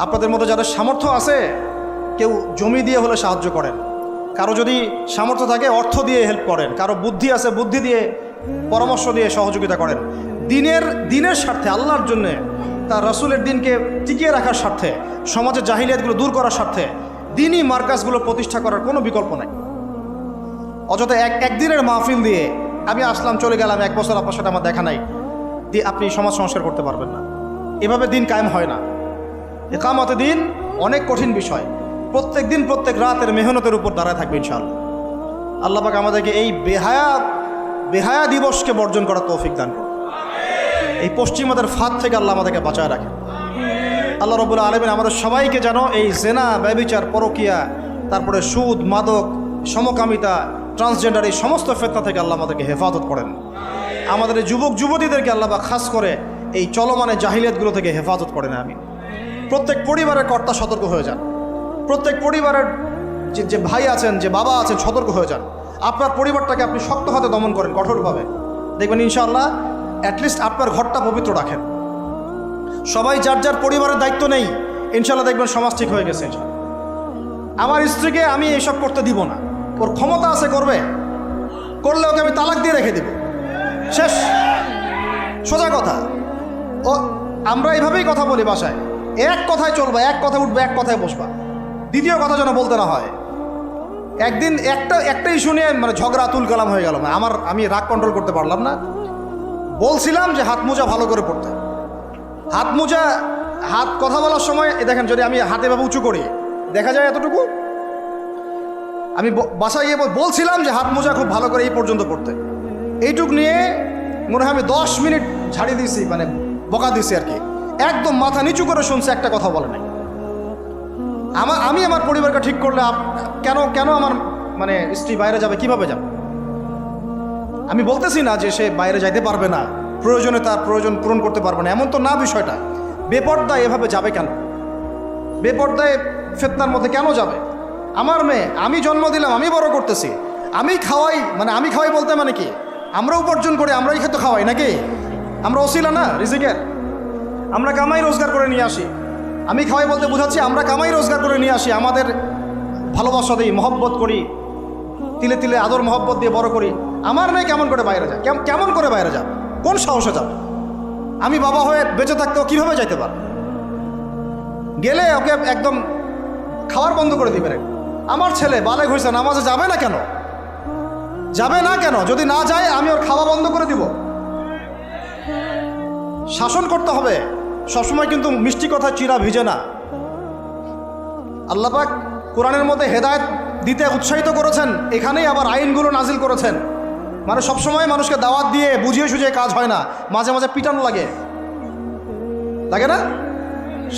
আপনাদের মধ্যে যাদের সামর্থ্য আছে, কেউ জমি দিয়ে হলে সাহায্য করেন, কারো যদি সামর্থ্য থাকে অর্থ দিয়ে হেল্প করেন, কারো বুদ্ধি আছে বুদ্ধি দিয়ে, পরামর্শ দিয়ে সহযোগিতা করেন। দিনের স্বার্থে, আল্লাহর জন্যে, তার রাসূলের দিনকে টিকিয়ে রাখার স্বার্থে, সমাজের জাহিলিয়াতগুলো দূর করার স্বার্থে দিনই মার্কাজগুলো প্রতিষ্ঠা করার কোনো বিকল্প নাই। অযথা একদিনের মাহফিল দিয়ে আমি আসলাম চলে গেলাম, 1 বছর আপনার সাথে আমার দেখা নাই, দিয়ে আপনি সমাজ সংস্কার করতে পারবেন না। এভাবে দিন কায়েম হয় না। ইকামতে দিন অনেক কঠিন বিষয়। প্রত্যেক দিন প্রত্যেক রাতের মেহনতের উপর দাঁড়ায় থাকবে ইনশাআল্লাহ। আল্লাহ পাক আমাদেরকে এই বেহায়া দিবসকে বর্জন করার তৌফিক দান করুন। এই পশ্চিমাদের ফাঁদ থেকে আল্লাহ আমাদেরকে বাঁচায় রাখেন। আল্লাহ রাব্বুল আলামিন আমাদের সবাইকে যেন এই জেনা, ব্যভিচার, পরকিয়া, তারপরে সুদ, মাদক, সমকামিতা, ট্রান্সজেন্ডার, এই সমস্ত ফিতনা থেকে আল্লাহ আমাদেরকে হেফাজত করেন। আমাদের এই যুবক যুবতীদেরকে আল্লাহ পাক খাস করে এই চলমানে জাহিলিয়াতগুলো থেকে হেফাজত করেন। আমিন। প্রত্যেক পরিবারের কর্তা সতর্ক হয়ে যান। প্রত্যেক পরিবারের যে ভাই আছেন, যে বাবা আছেন, সতর্ক হয়ে যান। আপনার পরিবারটাকে আপনি শক্ত হাতে দমন করেন, কঠোরভাবে, দেখবেন ইনশাআল্লাহ অ্যাটলিস্ট আপনার ঘরটা পবিত্র রাখেন। সবাই যার যার পরিবারের দায়িত্ব নেই, ইনশাআল্লাহ দেখবেন সমাজ ঠিক হয়ে গেছে। আমার স্ত্রীকে আমি এসব করতে দিব না, ওর ক্ষমতা আছে করবে, করলে ওকে আমি তালাক দিয়ে রেখে দেব, শেষ, সোজা কথা। ও আমরা এইভাবেই কথা বলি বাসায়, এক কথায় চলবা, এক কথায় উঠবে, এক কথায় বসবা, দ্বিতীয় কথা যেন বলতে না হয়। একদিন একটা ইস্যু নিয়ে মানে ঝগড়া তুল কালাম হয়ে গেল। আমি রাগ কন্ট্রোল করতে পারলাম না। বলছিলাম যে হাত মোজা ভালো করে পড়তে। হাত কথা বলার সময় দেখেন, যদি আমি হাতে ভাবে উঁচু করি দেখা যায় এতটুকু। আমি বাসায় গিয়ে বলছিলাম যে হাত মোজা খুব ভালো করে এই পর্যন্ত পড়তে। এইটুক নিয়ে মনে হয় আমি 10 মিনিট ঝাড়ি দিয়েছি, মানে বকা দিয়েছি আর কি। একদম মাথা নিচু করে শুনছে, একটা কথা বলে নাই। আমি আমার পরিবারকে ঠিক করলে কেন আমার মানে স্ত্রী বাইরে যাবে, কিভাবে যাবে? আমি বলতেছি না যে সে বাইরে যাইতে পারবে না, প্রয়োজনে তার প্রয়োজন পূরণ করতে পারবে না, এমন তো না বিষয়টা। বেপর্দায় এভাবে যাবে কেন? বেপর্দায় ফিতনার মধ্যে কেন যাবে? আমার মেয়ে, আমি জন্ম দিলাম, আমি বড় করতেছি, আমি খাওয়াই বলতে মানে কি আমরা উপার্জন করি, আমরাই খেতে খাওয়াই নাকি? আমরা ওসিলা না রিজিকের? আমরা কামাই রোজগার করে নিয়ে আসি। আমি খাওয়াই বলতে বোঝাচ্ছি আমরা কামাই রোজগার করে নিয়ে আসি, আমাদের ভালোবাসা দিই, মহব্বত করি, তিলে তিলে আদর মহব্বত দিয়ে বড় করি। আমার মেয়ে কেমন করে বাইরে যায়? কেমন করে বাইরে যাবে? কোন সাহসে যাবে? আমি বাবা হয়ে বেঁচে থাকতেও কীভাবে যাইতে পারে? গেলে ওকে একদম খাওয়ার বন্ধ করে দিবেন। আমার ছেলে বালেগ হয়েছে, নামাজে যাবে না কেন? যাবে না কেন? যদি না যায় আমি ওর খাওয়া বন্ধ করে দিব। শাসন করতে হবে সবসময়, কিন্তু মিষ্টি কথা চিরা ভিজে না। আল্লাহ পাক কোরআনের মধ্যে হেদায়েত দিতে উৎসাহিত করেছেন, এখানেই আবার আইনগুলো নাজিল করেছেন। মানে সবসময় মানুষকে দাওয়াত দিয়ে বুঝিয়ে সুঝিয়ে কাজ হয় না, মাঝে মাঝে পিটানো লাগে, লাগে না?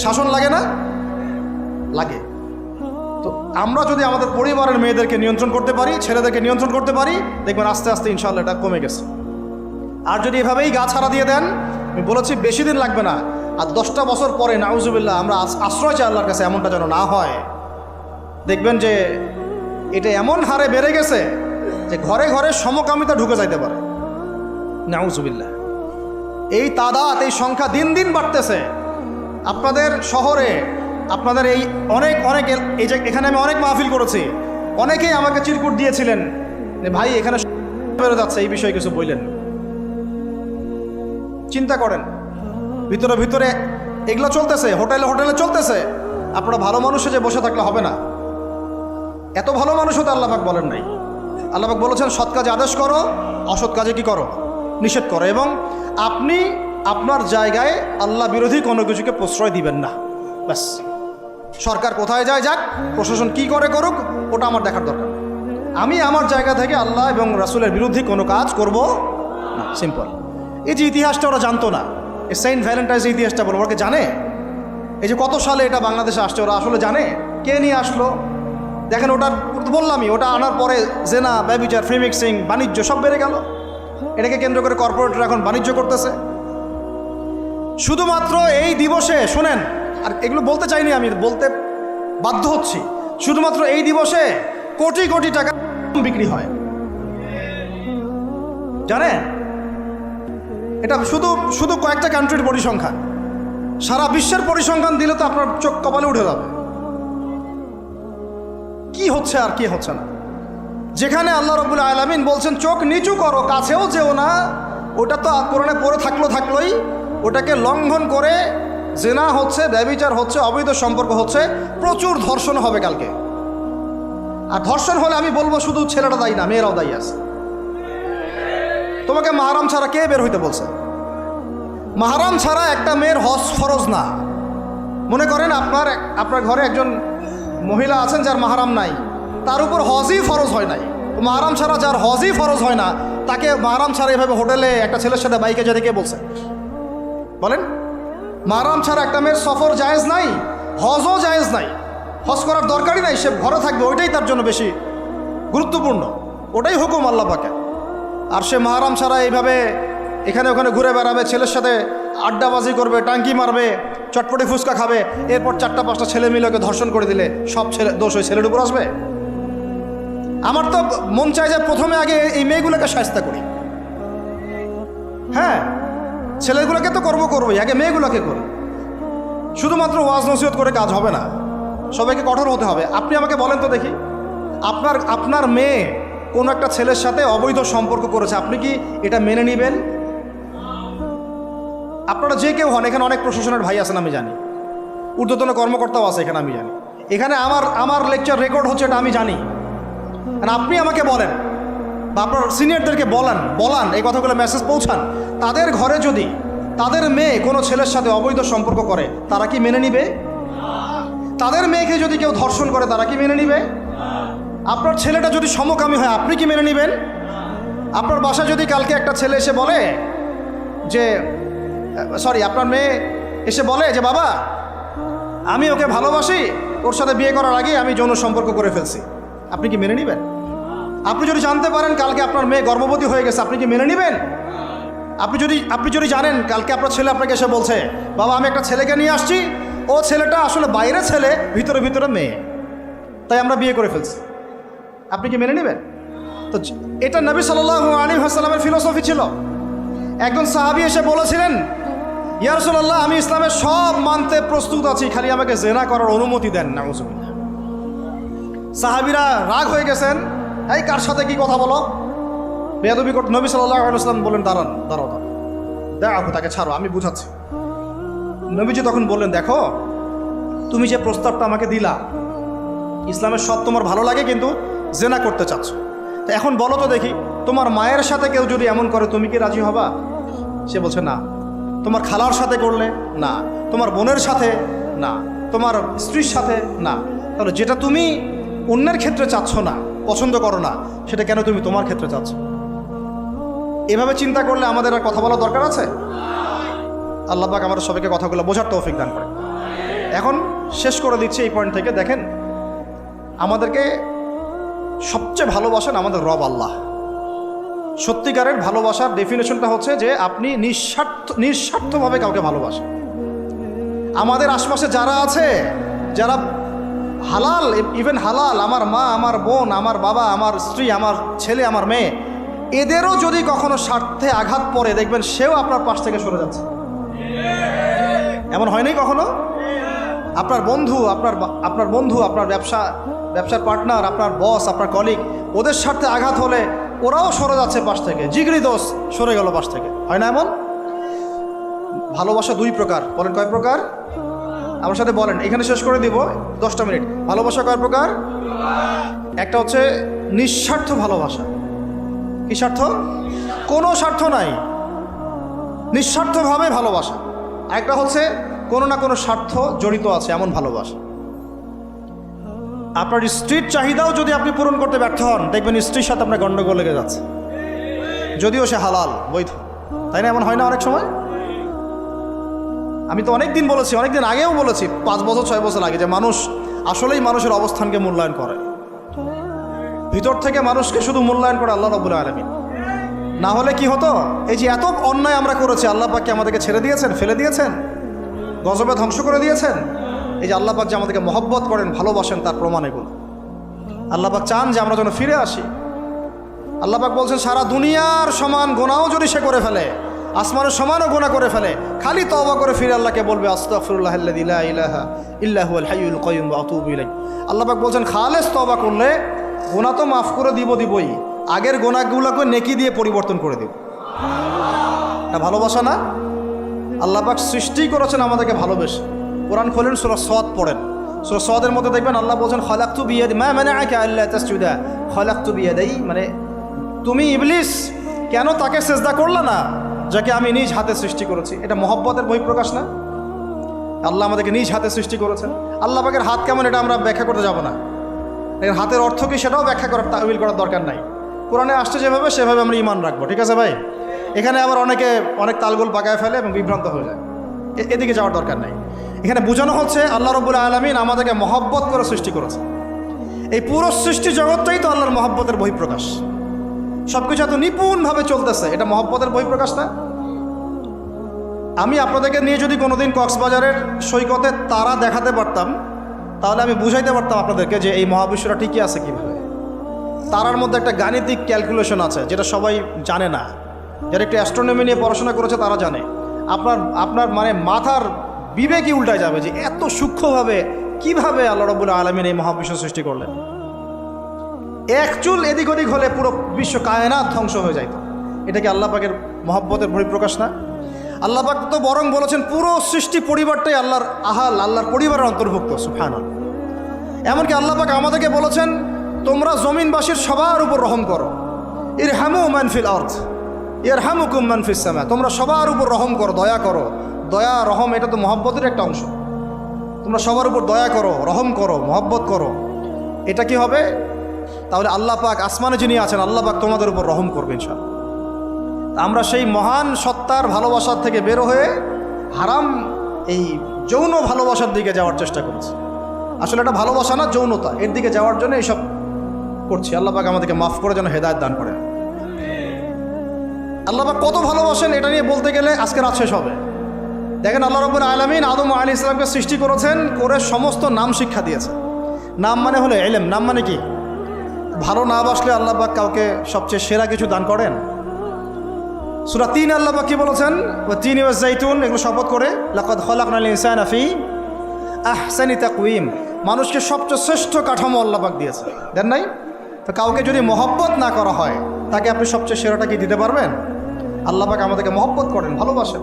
শাসন লাগে না? লাগে। তো আমরা যদি আমাদের পরিবারের মেয়েদেরকে নিয়ন্ত্রণ করতে পারি, ছেলেদেরকে নিয়ন্ত্রণ করতে পারি, দেখবেন আস্তে আস্তে ইনশাআল্লাহ এটা কমে গেছে। আর যদি এভাবেই গা ছাড়া দিয়ে দেন, আমি বলেছি বেশি দিন লাগবে না, আর 10টা বছর পরে নাউজুবিল্লাহ আমরা আশ্রয় চাই আল্লাহর কাছে, এমনটা যেন না হয়। দেখবেন যে এটা এমন হারে বেড়ে গেছে যে ঘরে ঘরে সমকামিতা ঢুকে যাইতে পারে। নাউজুবিল্লাহ। এই তাদাত, এই সংখ্যা দিন দিন বাড়তেছে। আপনাদের শহরে, আপনাদের এই অনেক এই যে এখানে আমি অনেক মাহফিল করেছি, অনেকেই আমাকে চিরকুট দিয়েছিলেন যে ভাই এখানে বেড়ে যাচ্ছে, এই বিষয়ে কিছু বললেন। চিন্তা করেন, ভিতরে ভিতরে এগুলো চলতেছে, হোটেলে চলতেছে। আপনারা ভালো মানুষে যে বসে থাকলে হবে না। এত ভালো মানুষ হতে আল্লাহ পাক বলেন নাই। আল্লাহ পাক বলেছেন সৎ কাজে আদেশ করো, অসৎ কাজে কি করো? নিষেধ করো। এবং আপনি আপনার জায়গায় আল্লাহ বিরোধী কোনো কিছুকে প্রশ্রয় দিবেন না। ব্যাস, সরকার কোথায় যায় যাক, প্রশাসন কি করে করুক, ওটা আমার দেখার দরকার। আমি আমার জায়গা থেকে আল্লাহ এবং রাসূলের বিরুদ্ধে কোনো কাজ করব না। সিম্পল। এই যে ইতিহাসটা ওরা জানতো না, এই সেন্ট ভ্যালেন্টাইন্স ইতিহাসটা বলবো, ওরা কি জানে? এই যে কত সালে এটা বাংলাদেশে আসছে, ওরা আসলে জানে? কে নিয়ে আসলো? দেখেন, ওটা বললামই, ওটা আনার পরে জেনা, ব্যভিচার, ফ্রি মিক্সিং, বাণিজ্য সব বেড়ে গেল। এটাকে কেন্দ্র করে কর্পোরেটরা এখন বাণিজ্য করতেছে। শুধুমাত্র এই দিবসে, শোনেন, আর এগুলো বলতে চাইনি, আমি বলতে বাধ্য হচ্ছি, শুধুমাত্র এই দিবসে কোটি কোটি টাকা বিক্রি হয়, জানেন? এটা শুধু কয়েকটা কান্ট্রির পরিসংখ্যান। সারা বিশ্বের পরিসংখ্যান দিলে তো আপনার চোখ কপালে উঠে যাবে। কি হচ্ছে আর কি হচ্ছে না। যেখানে আল্লাহ রাব্বুল আলামিন বলছেন চোখ নিচু করো, কাছেও যেও না, ওটা তো কোরআনে পড়ে থাকলোই, ওটাকে লঙ্ঘন করে জেনা হচ্ছে, ব্যভিচার হচ্ছে, অবৈধ সম্পর্ক হচ্ছে, প্রচুর ধর্ষণ হবে কালকে। আর ধর্ষণ হলে আমি বলবো শুধু ছেলেটা দায়ী না, মেয়েরাও দায়ী আছে। তোমাকে মাহরাম ছাড়া কে বের হইতে বলছে? মাহরাম ছাড়া একটা মেয়ের হজ ফরজ না। মনে করেন আপনার ঘরে একজন মহিলা আছেন যার মাহরাম নাই, তার উপর হজই ফরজ হয় নাই। মাহরাম ছাড়া যার হজই ফরজ হয় না, তাকে মাহরাম ছাড়া এভাবে হোটেলে একটা ছেলের সাথে বাইকে যেতে কে বলছে? বলেন। মাহরাম ছাড়া একটা মেয়ের সফর জায়েজ নাই, হজও জায়েজ নাই, হজ করার দরকারই নাই, সে ঘরে থাকবে, ওইটাই তার জন্য বেশি গুরুত্বপূর্ণ, ওটাই হুকুম আল্লাহ পাকের। আর সে মাহরাম ছাড়া এইভাবে এখানে ওখানে ঘুরে বেড়াবে, ছেলের সাথে আড্ডাবাজি করবে, টাঙ্কি মারবে, চটপটি ফুচকা খাবে, এরপর 4-5টা ছেলে মিলে ওকে ধর্ষণ করে দিলে সব দোষ ওই ছেলের উপর আসবে? আমার তো মন চায় যে প্রথমে আগে এই মেয়েগুলোকে শায়েস্তা করি। হ্যাঁ, ছেলেগুলোকে তো করবোই, আগে মেয়েগুলোকে করি। শুধুমাত্র ওয়াজ নসিহত করে কাজ হবে না, সবাইকে কঠোর হতে হবে। আপনি আমাকে বলেন তো দেখি, আপনার মেয়ে কোনো একটা ছেলের সাথে অবৈধ সম্পর্ক করেছে, আপনি কি এটা মেনে নেবেন? আপনারা যে কেউ হন, এখানে অনেক প্রশাসনের ভাই আছেন আমি জানি, ঊর্ধ্বতন কর্মকর্তাও আছে এখানে আমি জানি, এখানে আমার লেকচার রেকর্ড হচ্ছে এটা আমি জানি। আর আপনি আমাকে বলেন বা আপনার সিনিয়রদেরকে বলান এই কথাগুলো মেসেজ পৌঁছান, তাদের ঘরে যদি তাদের মেয়ে কোনো ছেলের সাথে অবৈধ সম্পর্ক করে, তারা কি মেনে নিবে? তাদের মেয়েকে যদি কেউ ধর্ষণ করে, তারা কি মেনে নিবে? আপনার ছেলেটা যদি সমকামী হয়, আপনি কি মেনে নেবেন? আপনার বাসায় যদি কালকে একটা ছেলে এসে বলে যে আপনার মেয়ে এসে বলে যে বাবা আমি ওকে ভালোবাসি, ওর সাথে বিয়ে করার আগে আমি যৌন সম্পর্ক করে ফেলছি, আপনি কি মেনে নেবেন? আপনি যদি জানতে পারেন কালকে আপনার মেয়ে গর্ভবতী হয়ে গেছে, আপনি কি মেনে নেবেন? আপনি যদি জানেন কালকে আপনার ছেলে আপনাকে এসে বলছে বাবা আমি একটা ছেলেকে নিয়ে আসছি, ও ছেলেটা আসলে বাইরে ছেলে, ভিতরে ভিতরে মেয়ে, তাই আমরা বিয়ে করে ফেলছি, আপনি কি মেনে নেবেন? তো এটা নবী সাল্লাল্লাহু আলাইহি ওয়াসাল্লামের ফিলোসফি ছিল। একজন সাহাবী এসে বলেছিলেন, ইয়া রাসূলুল্লাহ, আমি ইসলামের সব মানতে প্রস্তুত আছি, খালি আমাকে জিনা করার অনুমতি দেন। নাউযুবিল্লাহ। সাহাবীরা রাগ হয়ে গেছেন, এই কার সাথে কি কথা বলো, বেয়াদবি করতে। নবী সাল্লাল্লাহু আলাইহি ওয়াসাল্লাম বললেন, দাঁড়ান, দাঁড়াও, তাকে ছাড়ো, আমি বুঝাচ্ছি। নবীজি তখন বললেন, দেখো, তুমি যে প্রস্তাবটা আমাকে দিলা, ইসলামের সব তোমার ভালো লাগে, কিন্তু জেনা করতে চাচ্ছ, তো এখন বলো তো দেখি, তোমার মায়ের সাথে কেউ যদি এমন করে তুমি কি রাজি হবা? সে বলছে না। তোমার খালার সাথে করলে না, তোমার বোনের সাথে না, তোমার স্ত্রীর সাথে না। তাহলে যেটা তুমি অন্যের ক্ষেত্রে চাচ্ছ না, পছন্দ করো না, সেটা কেন তুমি তোমার ক্ষেত্রে চাচ্ছ? এভাবে চিন্তা করলে আমাদের আর কথা বলার দরকার আছে? আল্লাহ পাক আমাদের সবাইকে কথাগুলো বোঝার তৌফিক দান করে। এখন শেষ করে দিচ্ছি এই পয়েন্ট থেকে। দেখেন, আমাদেরকে সবচেয়ে ভালোবাসেন আমাদের রব আল্লাহ। সত্যিকারের ভালোবাসার ডেফিনেশনটা হচ্ছে যে আপনি নিঃস্বার্থভাবে কাউকে ভালোবাসেন। আমাদের আশপাশে যারা আছে, যারা হালাল, ইভেন হালাল, আমার মা, আমার বোন, আমার বাবা, আমার স্ত্রী, আমার ছেলে, আমার মেয়ে, এদেরও যদি কখনো স্বার্থে আঘাত পড়ে, দেখবেন সেও আপনার পাশ থেকে সরে যাচ্ছে। এমন হয়নি কখনো? আপনার বন্ধু, আপনার ব্যবসার পার্টনার, আপনার বস, আপনার কলিগ, ওদের স্বার্থে আঘাত হলে ওরাও সরে যাচ্ছে পাশ থেকে, জিগরি দোষ সরে গেল পাশ থেকে, হয় না এমন? ভালোবাসা দুই প্রকার। বলেন কয় প্রকার? আমার সাথে বলেন, এখানে শেষ করে দিব 10টা মিনিট। ভালোবাসা কয় প্রকার? একটা হচ্ছে নিঃস্বার্থ ভালোবাসা। কি স্বার্থ? কোনো স্বার্থ নাই, নিঃস্বার্থভাবে ভালোবাসা। একটা হচ্ছে কোনো না কোনো স্বার্থ জড়িত আছে এমন ভালোবাসা। আপনার স্ত্রীর চাহিদাও যদি আপনি পূরণ করতে ব্যর্থ হন, দেখবেন স্ত্রীর সাথে আপনার গন্ডগোল লেগে যাচ্ছে, যদিও সে হালাল, বৈধ, তাই না? এমন হয় না অনেক সময়? আমি তো অনেক দিন বলেছি, অনেক দিন আগেও বলেছি, 5 বছর 6 বছর আগে, যে মানুষ আসলেই মানুষের অবস্থানকে মূল্যায়ন করে। ভিতর থেকে মানুষকে শুধু মূল্যায়ন করে আল্লাহ রাব্বুল আলামিন। না হলে কি হতো? এই যে এত অন্যায় আমরা করেছি, আল্লাহ পাক কি আমাদেরকে ছেড়ে দিয়েছেন, ফেলে দিয়েছেন, গজবে ধ্বংস করে দিয়েছেন? এই যে আল্লাহ পাক যে আমাদেরকে মহব্বত করেন, ভালোবাসেন, তার প্রমাণ এগুলো। আল্লাহ পাক চান যে আমরা যেন ফিরে আসি। আল্লাহ পাক বলছেন, সারা দুনিয়ার সমান গুনাহও যদি সে করে ফেলে, আসমানের সমানও গুনাহ করে ফেলে, খালি তওবা করে ফিরে আল্লাহকে বলবে, আস্তাগফিরুল্লাহাল্লাযী লা ইলাহা ইল্লা হুয়াল হাইয়ুল কাইয়্যুম ওয়া আতুবু ইলাইহি। আল্লাহ পাক বলছেন, খালেস তওবা করলে গুনাহ তো মাফ করে দিবই, আগের গুনাহগুলোকে নেকি দিয়ে পরিবর্তন করে দিব। এটা ভালোবাসা না? আল্লাহ পাক সৃষ্টি করেছেন আমাদেরকে ভালোবেসে। কোরআন খোলেন, সূরা সদ পড়েন, সূরা সদের মধ্যে দেখবেন আল্লাহ বলছেন, খালাকতু বিয়াদি মা মানাআকা আল্লা তাসজুদা খালাকতু বিয়াদাই, মানে তুমি ইবলিস কেন তাকে সিজদা করলে না যাকে আমি নিজ হাতে সৃষ্টি করেছি? এটা মহব্বতের বহিঃপ্রকাশ না? আল্লাহ আমাদেরকে নিজ হাতে সৃষ্টি করেছেন। আল্লাহ পাকের হাত কেমন এটা আমরা ব্যাখ্যা করতে যাব না। এর হাতের অর্থ কি সেটাও ব্যাখ্যা করার, তাওয়িল করার দরকার নাই। কোরআনে আসছে যেভাবে সেভাবে আমরা ঈমান রাখবো, ঠিক আছে ভাই? এখানে আবার অনেক তালগোল পাকায় ফেলে এবং বিভ্রান্ত হয়ে যায়, এদিকে যাওয়ার দরকার নাই। এখানে বোঝানো হচ্ছে আল্লাহ রাব্বুল আলামিন আমাদেরকে মহব্বত করে সৃষ্টি করেছে। এই পুরো সৃষ্টি জগৎটাই তো আল্লাহর মহব্বতের বহিঃপ্রকাশ। সবকিছু এত নিপুণভাবে চলতেছে, এটা মহব্বতের বহিঃপ্রকাশ না? আমি আপনাদেরকে নিয়ে যদি কোনোদিন কক্সবাজারের সৈকতে তারা দেখাতে পারতাম, তাহলে আমি বুঝাইতে পারতাম আপনাদেরকে যে এই মহাবিশ্বটা ঠিকই আছে কীভাবে। তারার মধ্যে একটা গাণিতিক ক্যালকুলেশন আছে যেটা সবাই জানে না। যারা একটু অ্যাস্ট্রোনমি নিয়ে পড়াশোনা করেছে তারা জানে। আপনার মানে মাথার বিবেকই উল্টায় যাবে যে এত সূক্ষ্মভাবে কিভাবে আল্লাহ রাব্বুল আলামিন এই মহাবিশ্ব সৃষ্টি করলেন। এক চুল এদিক ওদিক হলে পুরো বিশ্ব কায়নাত ধ্বংস হয়ে যাইত। এটা কি আল্লাহ পাকের মহব্বতের বহিঃপ্রকাশ না? আল্লাহ পাক তো বরং বলেছেন পুরো সৃষ্টি পরিবারটাই আল্লাহর পরিবারের অন্তর্ভুক্ত। সুবহানাল্লাহ। এমনকি আল্লাহ পাক আমাদেরকে বলেছেন, তোমরা জমিনবাসীর সবার উপর রহম করো। ইরহামু মান ফিল আরদ ইয়ারহামুকুম মান ফিস সামা। তোমরা সবার উপর রহম করো, দয়া করো। দয়া, রহম, এটা তো মহব্বতের একটা অংশ। তোমরা সবার উপর দয়া করো, রহম করো, মহব্বত করো। এটা কি হবে? তাহলে আল্লাহ পাক আসমানে যিনি আছেন, আল্লাহ পাক তোমাদের উপর রহম করবে ইনশাআল্লাহ। আমরা সেই মহান সত্তার ভালোবাসার থেকে বের হয়ে হারাম এই যৌন ভালোবাসার দিকে যাওয়ার চেষ্টা করছি। আসলে এটা ভালোবাসা না, যৌনতা, এর দিকে যাওয়ার জন্য এইসব করছি। আল্লাহ পাক আমাদেরকে মাফ করে যেন হেদায়েত দান করেন। আল্লাহ পাক কত ভালোবাসেন এটা নিয়ে বলতে গেলে আজকে রাত শেষ হবে। দেখেন, আল্লাহ রাব্বুল আলামিন আদম আলাইহিস সালামকে সৃষ্টি করেছেন, করে সমস্ত নাম শিক্ষা দিয়েছেন। নাম মানে হলো ইলম। নাম মানে কি? ভালো না বাসলে আল্লাহ পাক কাউকে সবচেয়ে সেরা কিছু দান করেন? সূরা ৩ আল্লাহ পাক কি বলেছেন? ওয়া তিন ওয়া জাইতুন, এগুলো শপথ করে লাকাদ খালাকনাল ইনসানা ফি আহসানি তাকওয়িম, মানুষকে সবচেয়ে শ্রেষ্ঠ কাঠামো আল্লাহ পাক দিয়েছে, দেন নাই? তো কাউকে যদি মহব্বত না করা হয় তাকে আপনি সবচেয়ে সেরাটা কি দিতে পারবেন? আল্লাহ পাক আমাদেরকে মহব্বত করেন, ভালোবাসেন,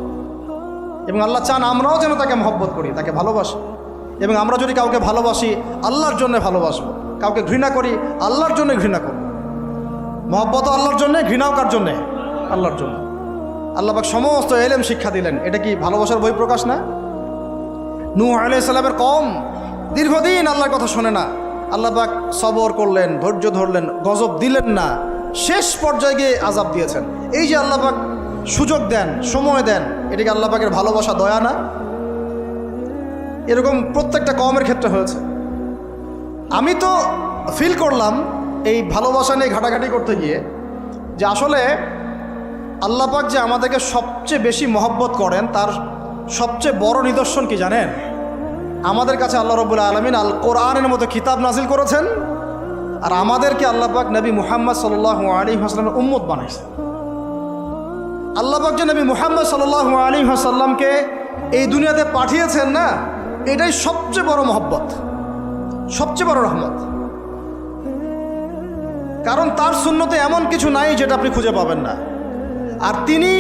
এবং আল্লাহ চান আমরাও যেন তাকে মহব্বত করি, তাকে ভালোবাসি। এবং আমরা যদি কাউকে ভালোবাসি আল্লাহর জন্য ভালোবাসবো, কাউকে ঘৃণা করি আল্লাহর জন্য ঘৃণা করব। মহব্বত আল্লাহর জন্যে, ঘৃণাও কার জন্যে? আল্লাহর জন্য। আল্লাহ পাক সমস্ত এলেম শিক্ষা দিলেন, এটা কি ভালোবাসার বহিঃপ্রকাশ না? নূহ আলাইহিস সালামের কওম দীর্ঘদিন আল্লাহর কথা শোনে না, আল্লাহ পাক সবর করলেন, ধৈর্য ধরলেন, গজব দিলেন না, শেষ পর্যায়ে গিয়ে আযাব দিয়েছেন। এই যে আল্লাহ পাক সুযোগ দেন, সময় দেন, এটাকে আল্লাহ পাকের ভালোবাসা, দয়া না? এরকম প্রত্যেকটা কওমের ক্ষেত্রে হয়েছে। আমি তো ফিল করলাম এই ভালোবাসা নিয়ে ঘাটাঘাটি করতে গিয়ে যে আসলে আল্লাহ পাক যে আমাদেরকে সবচেয়ে বেশি মহব্বত করেন তার সবচেয়ে বড় নিদর্শন কি জানেন? আমাদের কাছে আল্লাহ রাব্বুল আলামিন আল কোরআনের মতো কিতাব নাজিল করেছেন, আর আমাদেরকে আল্লাহ পাক নবী মুহাম্মদ সাল্লাল্লাহু আলাইহি ওয়াসাল্লামের উম্মত বানাইছেন। আল্লাহ পাক যে নবী মুহাম্মদ সাল্লাল্লাহু আলাইহি ওয়াসাল্লামকে এই দুনিয়াতে পাঠিয়েছেন না, এটাই সবচেয়ে বড় মহব্বত, সবচেয়ে বড় রহমত। কারণ তার সুন্নতে এমন কিছু নাই যেটা আপনি খুঁজে পাবেন না। আর তিনি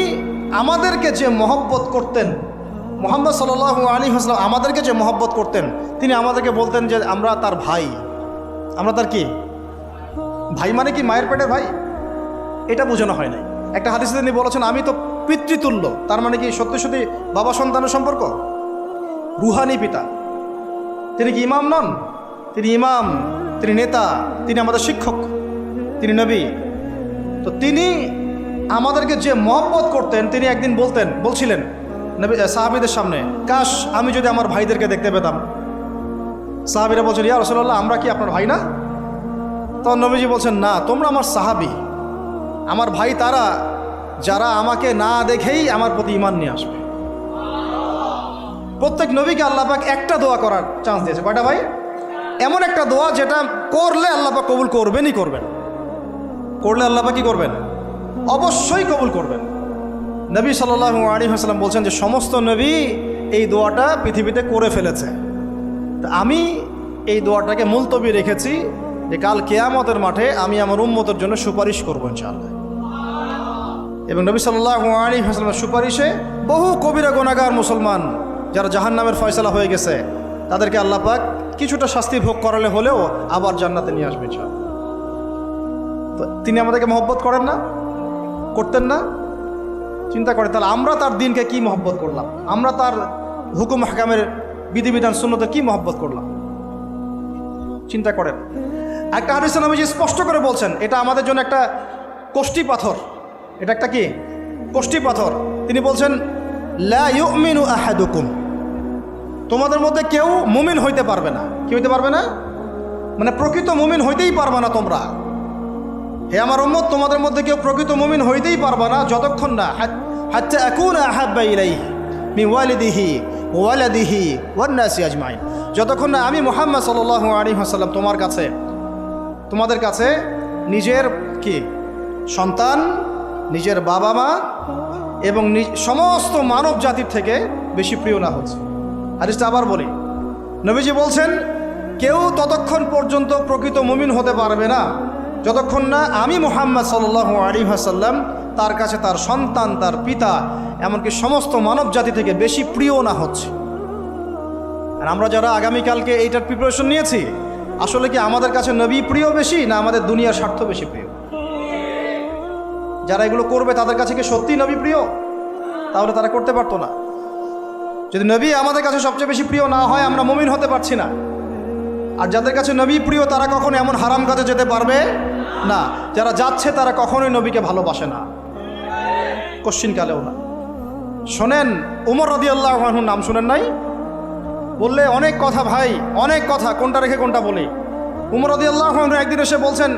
আমাদেরকে যে মহব্বত করতেন, মুহাম্মদ সাল্লাল্লাহু আলাইহি ওয়াসাল্লাম আমাদেরকে যে মহব্বত করতেন, তিনি আমাদেরকে বলতেন যে আমরা তার ভাই। আমরা তার কি ভাই? মানে কি মায়ের পেটের ভাই? এটা বোঝানো হয় নাই। একটা হাদিসে তিনি বলেছেন আমি তো পিতৃতুল্য, তার মানে কি সত্যি সত্যি বাবা সন্তানের সম্পর্ক? রুহানি পিতা। তিনি কি ইমাম নন? তিনি ইমাম, তিনি নেতা, তিনি আমাদের শিক্ষক, তিনি নবী। তো তিনি আমাদেরকে যে মহব্বত করতেন, তিনি একদিন বলছিলেন নবী সাহাবীদের সামনে, কাশ আমি যদি আমার ভাইদেরকে দেখতে পেতাম। সাহাবীরা বলছেন ইয়া রাসূলুল্লাহ আমরা কি আপনার ভাই না? তখন নবীজি বলছেন না, তোমরা আমার সাহাবী, আমার ভাই তারা যারা আমাকে না দেখেই আমার প্রতি ঈমান নিয়ে আসবে। প্রত্যেক নবীকে আল্লাহ পাক একটা দোয়া করার চান্স দিয়েছে। কয়টা ভাই? এমন একটা দোয়া যেটা করলে আল্লাহ পাক কবুল করবেনই করবেন। করলে আল্লাহ পাক কি করবেন? অবশ্যই কবুল করবেন। নবী সাল্লাল্লাহু আলাইহি ওয়াসাল্লাম বলছেন যে সমস্ত নবী এই দোয়াটা পৃথিবীতে করে ফেলেছে, তা আমি এই দোয়াটাকে মুলতবি রেখেছি যে কাল কিয়ামতের মাঠে আমি আমার উম্মতের জন্য সুপারিশ করবো ইনশাআল্লাহ। এবং নবী সাল্লাল্লাহু আলাইহি ওয়াসাল্লামের সুপারিশে বহু কবিরা গুনাহগার মুসলমান যারা জাহান্নামের ফয়সালা হয়ে গেছে তাদেরকে আল্লাহ পাক কিছুটা শাস্তি ভোগ করালে হলেও আবার জান্নাতে নিয়ে আসবে ইনশাআল্লাহ। তো তিনি আমাদেরকে মহব্বত করেন না? করতেন না? চিন্তা করে তাহলে আমরা তার দিনকে কি মহব্বত করলাম, আমরা তার হুকুম হাকামের বিধিবিধান সুন্নতে কি মহব্বত করলাম, চিন্তা করেন। একটা হাদিসে নবীজি স্পষ্ট করে বলছেন এটা আমাদের জন্য একটা কষ্টি পাথর। এটা একটা কি কষ্টি পাথর। তিনি বলছেন লা ইউমিনু আহাদুকুম, তোমাদের মধ্যে কেউ মুমিন হইতে পারবে না। কি হইতে পারবে না? মানে প্রকৃত মুমিন হইতেই পারবে না তোমরা। হে আমার উম্মত, তোমাদের মধ্যে কেউ প্রকৃত মুমিন হইতেই পারবে না যতক্ষণ না হাত্তা আকুনা আহাব্বা ইলাইহি মিন ওয়ালিদিহি ওয়ালাদিহি ওয়ান নাসি আজমাইন, যতক্ষণ না আমি মুহাম্মদ সাল্লাল্লাহু আলাইহি ওয়াসাল্লাম তোমাদের কাছে নিজের কি সন্তান, নিজের বাবা মা এবং সমস্ত মানব জাতির থেকে বেশি প্রিয় না হচ্ছে। হাদিসটা আবার বলি, নবীজি বলছেন কেউ ততক্ষণ পর্যন্ত প্রকৃত মুমিন হতে পারবে না যতক্ষণ না আমি মুহাম্মদ সাল্লাল্লাহু আলাইহি ওয়াসাল্লাম তার কাছে তার সন্তান, তার পিতা, এমনকি সমস্ত মানব জাতি থেকে বেশি প্রিয় না হচ্ছে। আর আমরা যারা আগামীকালকে এইটার প্রিপারেশন নিয়েছি, আসলে কি আমাদের কাছে নবী প্রিয় বেশি না আমাদের দুনিয়ার স্বার্থ বেশি প্রিয়? যারা এগুলো করবে তাদের কাছে কি সত্যি নবী প্রিয়? তাহলে তারা করতে পারতো না। যদি নবী আমাদের কাছে সবচেয়ে বেশি প্রিয় না হয় আমরা মুমিন হতে পারছি না। আর যাদের কাছে নবী প্রিয় তারা কখনো এমন হারাম কাজে যেতে পারবে না। যারা যাচ্ছে তারা কখনোই নবীকে ভালোবাসে না, কোশ্চিনকালেও না। শোনেন উমর রাদিয়াল্লাহু আনহুর নাম শুনেন নাই? বললে অনেক কথা ভাই, অনেক কথা, কোনটা রেখে কোনটা বলি। উমর রাদিয়াল্লাহু আনহু একদিন এসে বলছেন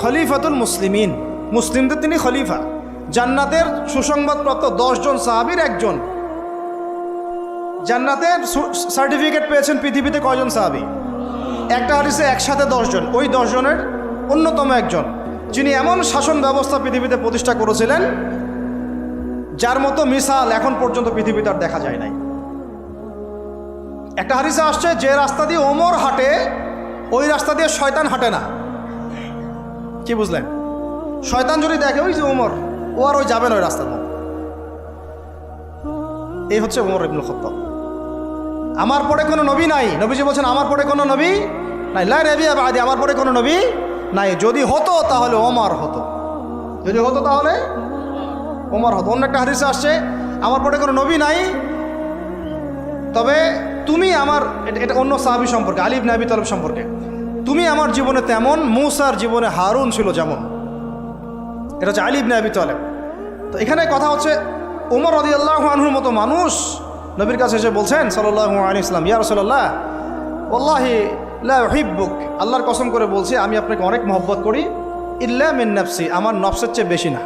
খলিফাতুল মুসলিমিন, মুসলিমদের তিনি খলিফা। জান্নাতের সুসংবাদপ্রাপ্ত 10 জন সাহাবীর একজন। জান্নাতের সার্টিফিকেট পেয়েছেন পৃথিবীতে কয়জন সাহাবী? একটা হাদিসে একসাথে 10 জন, ওই 10 জনের অন্যতম একজন, যিনি এমন শাসন ব্যবস্থা পৃথিবীতে প্রতিষ্ঠা করেছিলেন যার মতো মিসাল এখন পর্যন্ত পৃথিবীতে আর দেখা যায় নাই। একটা হাদিসে আসছে, যে রাস্তা দিয়ে ওমর হাঁটে ওই রাস্তা দিয়ে শয়তান হাঁটে না। কি বুঝলেন? শয়তান যদি দেখে ওই যে ওমর, ও আর ওই যাবে না ওই রাস্তার মধ্যে। এই হচ্ছে ওমর ইবনুল খাত্তাব। আমার পরে কোনো নবী নাই, নবীজি বলছেন আমার পরে কোনো নবী নাই, লা নবিয়্যা বা'দি, আমার পরে কোনো নবী নাই। যদি হতো তাহলে ওমর হতো, যদি হতো তাহলে ওমর হতো। অন্য একটা হাদিসে আসছে, আমার পরে কোনো নবী নাই, তবে তুমি আমার, এটা অন্য সাহাবী সম্পর্কে, আলী ইবনে আবি তালিব সম্পর্কে, তুমি আমার জীবনে তেমন মূসার জীবনে হারুন ছিল যেমন। এটা হচ্ছে আলী ইবনে আবি তালিব। তো এখানে কথা হচ্ছে ওমর রাদিয়াল্লাহু আনহুর মতো মানুষ নবীর কাছে এসে বলছেন সাল্লাল্লাহু আলাইহি ওয়াসাল্লাম, ইয়া রাসূলুল্লাহ ওয়াল্লাহি লা উহিব্বুক, আল্লাহর কসম করে বলছি আমি আপনাকে অনেক মহব্বত করি, ইল্লা মিন নাফসি, আমার নফসের চেয়ে বেশি না,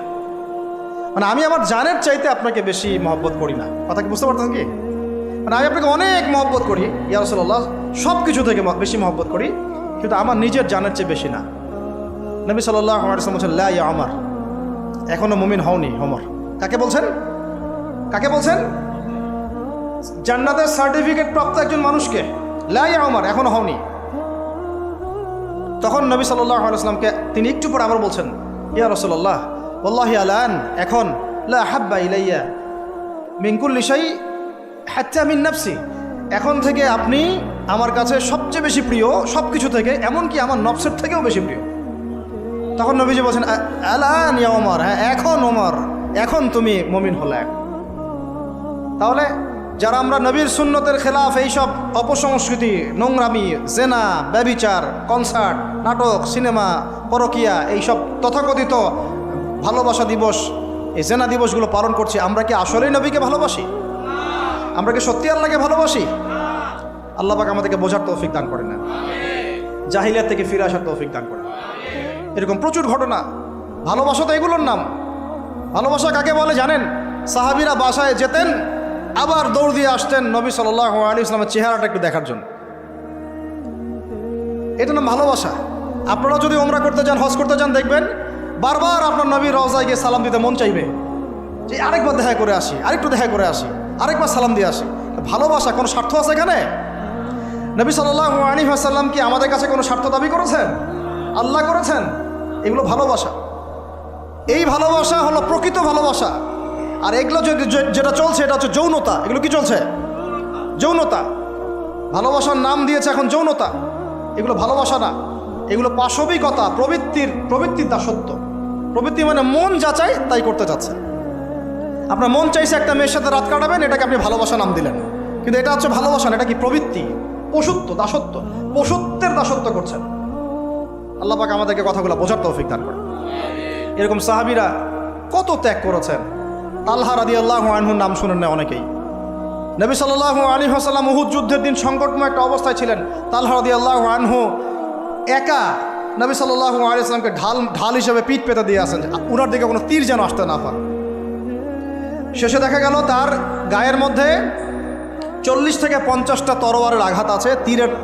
মানে আমি আমার জানের চাইতে আপনাকে বেশি মহব্বত করি না। কথা কি বুঝতে পারতেন কি? মানে আমি আপনাকে অনেক মহব্বত করি ইয়া রাসূলুল্লাহ, সব কিছু থেকে বেশি মহব্বত করি, কিন্তু আমার নিজের জানের চেয়ে বেশি না। নবী সাল্লাল্লাহু আলাইহি ওয়াসাল্লাম বলছেন, লা ইয়া ওমর, এখনো মুমিন হওনি ওমর। কাকে বলছেন? কাকে বলছেন? জান্নাতের সার্টিফিকেট প্রাপ্ত একজন মানুষকে, লা ইয়া ওমর, এখনো হওনি। তখন নবী সাল্লাল্লাহু আলাইহি ওয়াসাল্লামকে তিনি একটু পরে আবার বলছেন, ইয়া রাসূলুল্লাহ ওয়াল্লাহি আলান, এখন লা হাব্বা ইলাইয়া মিন কুল্লি শাই হাত্তা মিন নাফসি, এখন থেকে আপনি আমার কাছে সবচেয়ে বেশি প্রিয় সব কিছু থেকে, এমনকি আমার নফসের থেকেও বেশি প্রিয়। তখন নবীজি বলছেন, আলান ইয়া ওমর, হ্যাঁ এখন ওমর, এখন তুমি মুমিন হলে। তাহলে যারা আমরা নবীর সুন্নতের খেলাফ এইসব অপসংস্কৃতি, নোংরামি, জেনা, ব্যভিচার, কনসার্ট, নাটক, সিনেমা, পরকিয়া, এইসব তথাকথিত ভালোবাসা দিবস, এই জেনা দিবসগুলো পালন করছি, আমরা কি আসলেই নবীকে ভালোবাসি? আমরা কি সত্যি আল্লাহকে ভালোবাসি? আল্লাহ পাক আমাদেরকে বোঝার তৌফিক দান করেন না, জাহিলিয়াত থেকে ফিরে আসার তৌফিক দান করেন। এরকম প্রচুর ঘটনা। ভালোবাসা তো এগুলোর নাম। ভালোবাসা কাকে বলে জানেন? সাহাবীরা বাসায় যেতেন, আবার দৌড় দিয়ে আসতেন নবী সাল্লাল্লাহু আলাইহি ওয়াসাল্লামের চেহারাটা একটু দেখার জন্য। এটা নাম ভালোবাসা। আপনারা যদি উমরা করতে যান, হজ করতে যান, দেখবেন বারবার আপনার নবীর রওজায় গিয়ে সালাম দিতে মন চাইবে, যে আরেকবার দেখা করে আসি, আরেকটু দেখা করে আসি, আরেকবার সালাম দিয়ে আসি। ভালোবাসা, কোনো স্বার্থ আছে এখানে? নবী সাল্লাল্লাহু আলাইহি ওয়াসাল্লাম কি আমাদের কাছে কোনো স্বার্থ দাবি করেছেন? আল্লাহ করেছেন। এগুলো ভালোবাসা। এই ভালোবাসা হলো প্রকৃত ভালোবাসা। আর এগুলো যেটা চলছে এটা হচ্ছে যৌনতা। এগুলো কি চলছে? যৌনতা। ভালোবাসার নাম দিয়েছে এখন যৌনতা। এগুলো ভালোবাসা না, এগুলো পাশবিকতা, প্রবৃত্তির দাসত্ব। প্রবৃত্তি মানে মন যা চাই তাই করতে চাচ্ছে। আপনার মন চাইছে একটা মেয়ের সাথে রাত কাটাবেন, এটাকে আপনি ভালোবাসা নাম দিলেন, কিন্তু এটা হচ্ছে ভালোবাসা না, এটা কি প্রবৃত্তি, পশুত্ব, দাসত্ব, পশুত্বের দাসত্ব করছেন। আল্লাহ পাক আমাদেরকে কথাগুলো বোঝার তৌফিক দান করেন। এরকম সাহাবীরা কত ত্যাগ করেছেন। তালহা রাদিয়াল্লাহু আনহুর নাম শুনেন না অনেকেই। নবী সাল্লাল্লাহু আলাইহি ওয়াসাল্লাম উহুদ যুদ্ধের দিন সংকটময় একটা অবস্থায় ছিলেন। তালহা রাদিয়াল্লাহু আনহু একা নবী সাল্লাল্লাহু আলাইহি ওয়াসাল্লামকে ঢাল হিসেবে পিঠ পেতে দিয়ে আসেন, উনার দিকে কোনো তীর যেন আসতে না পারে। শেষে দেখা গেল তার গায়ের মধ্যে 40 থেকে 50টা তরোয়ারের আঘাত আছে,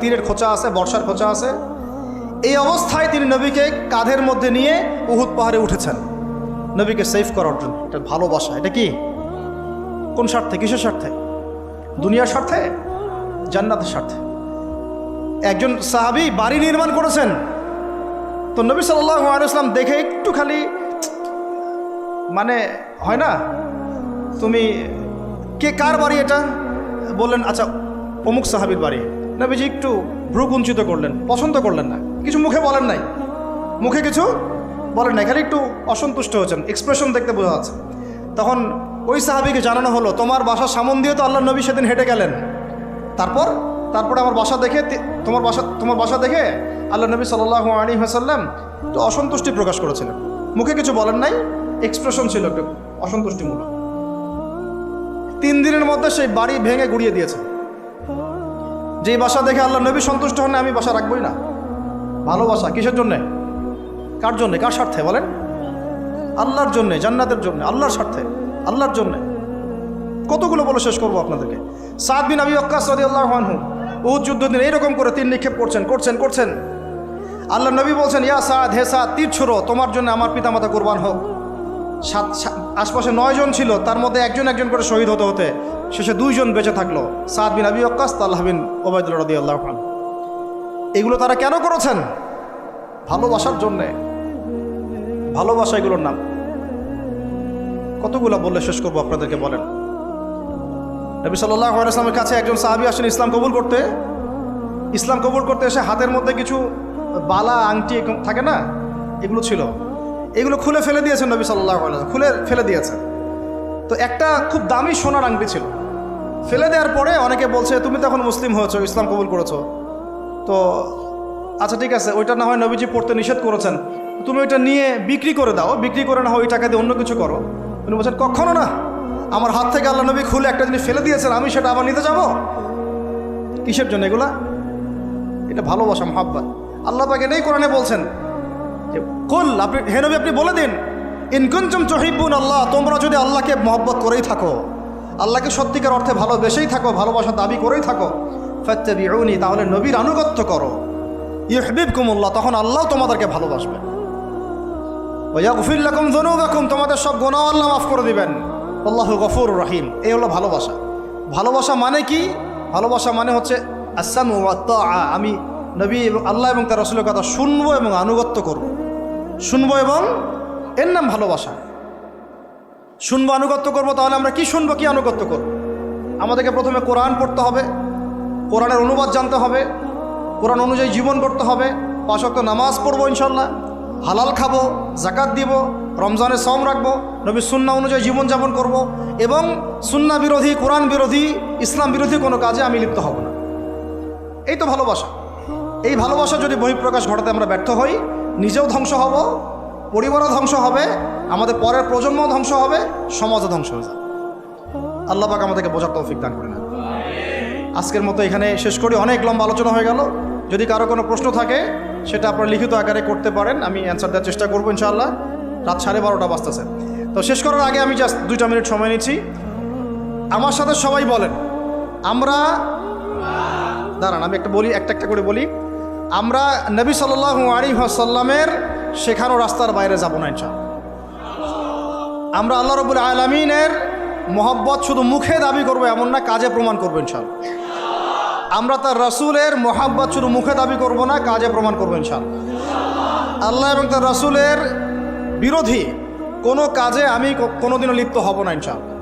তীরের খোঁচা আছে, বর্ষার খোঁচা আছে। এই অবস্থায় তিনি নবীকে কাঁধের মধ্যে নিয়ে উহুদ পাহাড়ে উঠেছেন নবীকে সেভ করার জন্য। এটা ভালোবাসা। এটা কি? কোন স্বার্থে? কিসের স্বার্থে? দুনিয়ার স্বার্থে? জান্নাতের স্বার্থে। একজন সাহাবী বাড়ি নির্মাণ করেছেন, তো নবী সাল্লাল্লাহু আলাইহি ওয়াসাল্লাম দেখে একটু খালি, মানে হয় না, তুমি কে, কার বাড়ি এটা? বললেন আচ্ছা অমুক সাহাবীর বাড়ি। নবীজি একটু ভ্রু কুঞ্চিত করলেন, পছন্দ করলেন না, কিছু মুখে বলেন নাই, মুখে কিছু বলেন নাই, খালি একটু অসন্তুষ্ট হয়েছেন, এক্সপ্রেশন দেখতে বোঝা যাচ্ছে। তখন ওই সাহাবীকে জানানো হলো, তোমার বাসার সামন দিয়ে তো আল্লাহর নবী সেদিন হেঁটে গেলেন, তারপরে আমার বাসা দেখে, তোমার বাসা দেখে আল্লাহ নবী সাল্লাল্লাহু আলাইহি ওয়াসাল্লাম তো অসন্তুষ্টি প্রকাশ করেছিলেন, মুখে কিছু বলেন নাই, এক্সপ্রেশন ছিল একটু অসন্তুষ্টিমূলক। 3 দিনের মধ্যে সেই বাড়ি ভেঙে গুড়িয়ে দিয়েছে। যেই বাসা দেখে আল্লাহ নবী সন্তুষ্ট হন, আমি বাসা রাখবই না। ভালোবাসা কিসের জন্যে? কার জন্যে? কার স্বার্থে বলেন? আল্লাহর জন্যে, জান্নাতের জন্যে, আল্লাহর স্বার্থে, আল্লাহর জন্যে। কতগুলো বলে শেষ করবো আপনাদেরকে। সাদ বিন আবি ওয়াক্কাস রাদিয়াল্লাহু আনহু উহুদ যুদ্ধ দিন এইরকম করে তীর নিক্ষেপ করছেন। আল্লাহ নবী বলছেন, ইয়া সাদ, হে সাদ, তীর ছুড়ো, তোমার জন্য আমার পিতামাতা কুরবান হোক। আশপাশে 9 জন ছিল, তার মধ্যে একজন করে শহীদ হতে শেষে 2 জন বেঁচে থাকলো, সাদ বিন আবি ওয়াক্কাস, তালহা বিন উবাইদুল্লাহ রাদিয়াল্লাহু আনহু। এগুলো তারা কেন করেছেন? ভালোবাসার জন্যে। ভালোবাসা এগুলোর নাম। কতগুলো বললে শেষ করবো আপনাদেরকে, বলেন। নবী সাল্লাল্লাহু আলাইহি ওয়াসাল্লামের কাছে একজন সাহাবী আসেন ইসলাম কবুল করতে এসে হাতের মধ্যে কিছু বালা আংটি থাকে না, এগুলো ছিল, এগুলো খুলে ফেলে দিয়েছেন নবী সাল্লাল্লাহু আলাইহি ওয়াসাল্লাম, খুলে ফেলে দিয়েছেন। তো একটা খুব দামি সোনার আংটি ছিল, ফেলে দেওয়ার পরে অনেকে বলছে, তুমি তো এখন মুসলিম হয়েছো, ইসলাম কবুল করেছো, তো আচ্ছা ঠিক আছে, ওইটা না হয় নবীজি পড়তে নিষেধ করেছেন, তুমি ওইটা নিয়ে বিক্রি করে দাও, বিক্রি করে না হয় ওই টাকা দিয়ে অন্য কিছু করো। উনি বলছেন, কখনো না, আমার হাত থেকে আল্লাহ নবী খুলে একটা জিনিস ফেলে দিয়েছেন, আমি সেটা আবার নিতে যাব? কিসের জন্য এগুলা? এটা ভালোবাসা, মহাব্বত। আল্লাহ পাক এটাই কোরআনে বলছেন যে কুল, আপনি হে নবী আপনি বলে দিন, ইন কুনতুম তুহিব্বুন আল্লাহ, তোমরা যদি আল্লাহকে মহব্বত করেই থাকো, আল্লাহকে সত্যিকার অর্থে ভালোবেসেই থাকো, ভালোবাসা দাবি করেই থাকো, ফাত্তাবিউনি, তাহলে নবীর আনুগত্য করো, ইউহিব্বুকুমুল্লাহ, তখন আল্লাহ তোমাদেরকে ভালোবাসবেন, ওয়া ইয়াগফির লাকুম যুনুবাকুম, তোমাদের সব গুনাহ আল্লাহ মাফ করে দিবেন, আল্লাহু গফুরুর রহিম। এই হলো ভালোবাসা। ভালোবাসা মানে কি? ভালোবাসা মানে হচ্ছে আসসামু ওয়া তাআ, আমি নবী এবং আল্লাহ এবং তার রাসূলের কথা শুনবো এবং আনুগত্য করব, শুনবো এবং এর নাম ভালোবাসা। শুনবো, আনুগত্য করব, তাহলে আমরা কি শুনবো, কি আনুগত্য করব? আমাদেরকে প্রথমে কোরআন পড়তে হবে, কোরআনের অনুবাদ জানতে হবে, কোরআন অনুযায়ী জীবন করতে হবে, 5 ওয়াক্ত নামাজ পড়বো ইনশাল্লাহ, হালাল খাবো, যাকাত দিব, রমজানের সওম রাখবো, নবীর সুন্নাহ অনুযায়ী জীবনযাপন করব, এবং সুন্নাহ বিরোধী, কোরআন বিরোধী, ইসলাম বিরোধী কোনো কাজে আমি লিপ্ত হব না। এই তো ভালোবাসা। এই ভালোবাসা যদি বহিঃপ্রকাশ ঘটাতে আমরা ব্যর্থ হই, নিজেও ধ্বংস হব, পরিবারও ধ্বংস হবে, আমাদের পরের প্রজন্মও ধ্বংস হবে, সমাজও ধ্বংস হয়ে যাবে। আল্লাহ পাক আমাদেরকে বোঝার তৌফিক দান করেন। আজকের মতো এখানে শেষ করি, অনেক লম্বা আলোচনা হয়ে গেল। যদি কারো কোনো প্রশ্ন থাকে সেটা আপনারা লিখিত আকারে করতে পারেন, আমি অ্যান্সার দেওয়ার চেষ্টা করবো ইনশাআল্লাহ। রাত 12:30 বাজতেছে, তো শেষ করার আগে আমি জাস্ট 2টা মিনিট সময় নিচ্ছি। আমার সাথে সবাই বলেন, আমরা, দাঁড়ান আমি একটা করে বলি, আমরা নবী সাল্লাল্লাহু আলাইহি ওয়াসাল্লামের শেখানো রাস্তার বাইরে যাব না ইনশাআল্লাহ। আমরা আল্লাহ রাব্বুল আলামিনের মহব্বত শুধু মুখে দাবি করবো এমন না, কাজে প্রমাণ করবো ইনশাআল্লাহ। আমরা তার রাসূলের মহব্বত শুধু মুখে দাবি করব না, কাজে প্রমাণ করবো ইনশাআল্লাহ। আল্লাহ এবং তার রাসূলের বিরোধী কোনো কাজে আমি কোনোদিনও লিপ্ত হব না ইনশাআল্লাহ।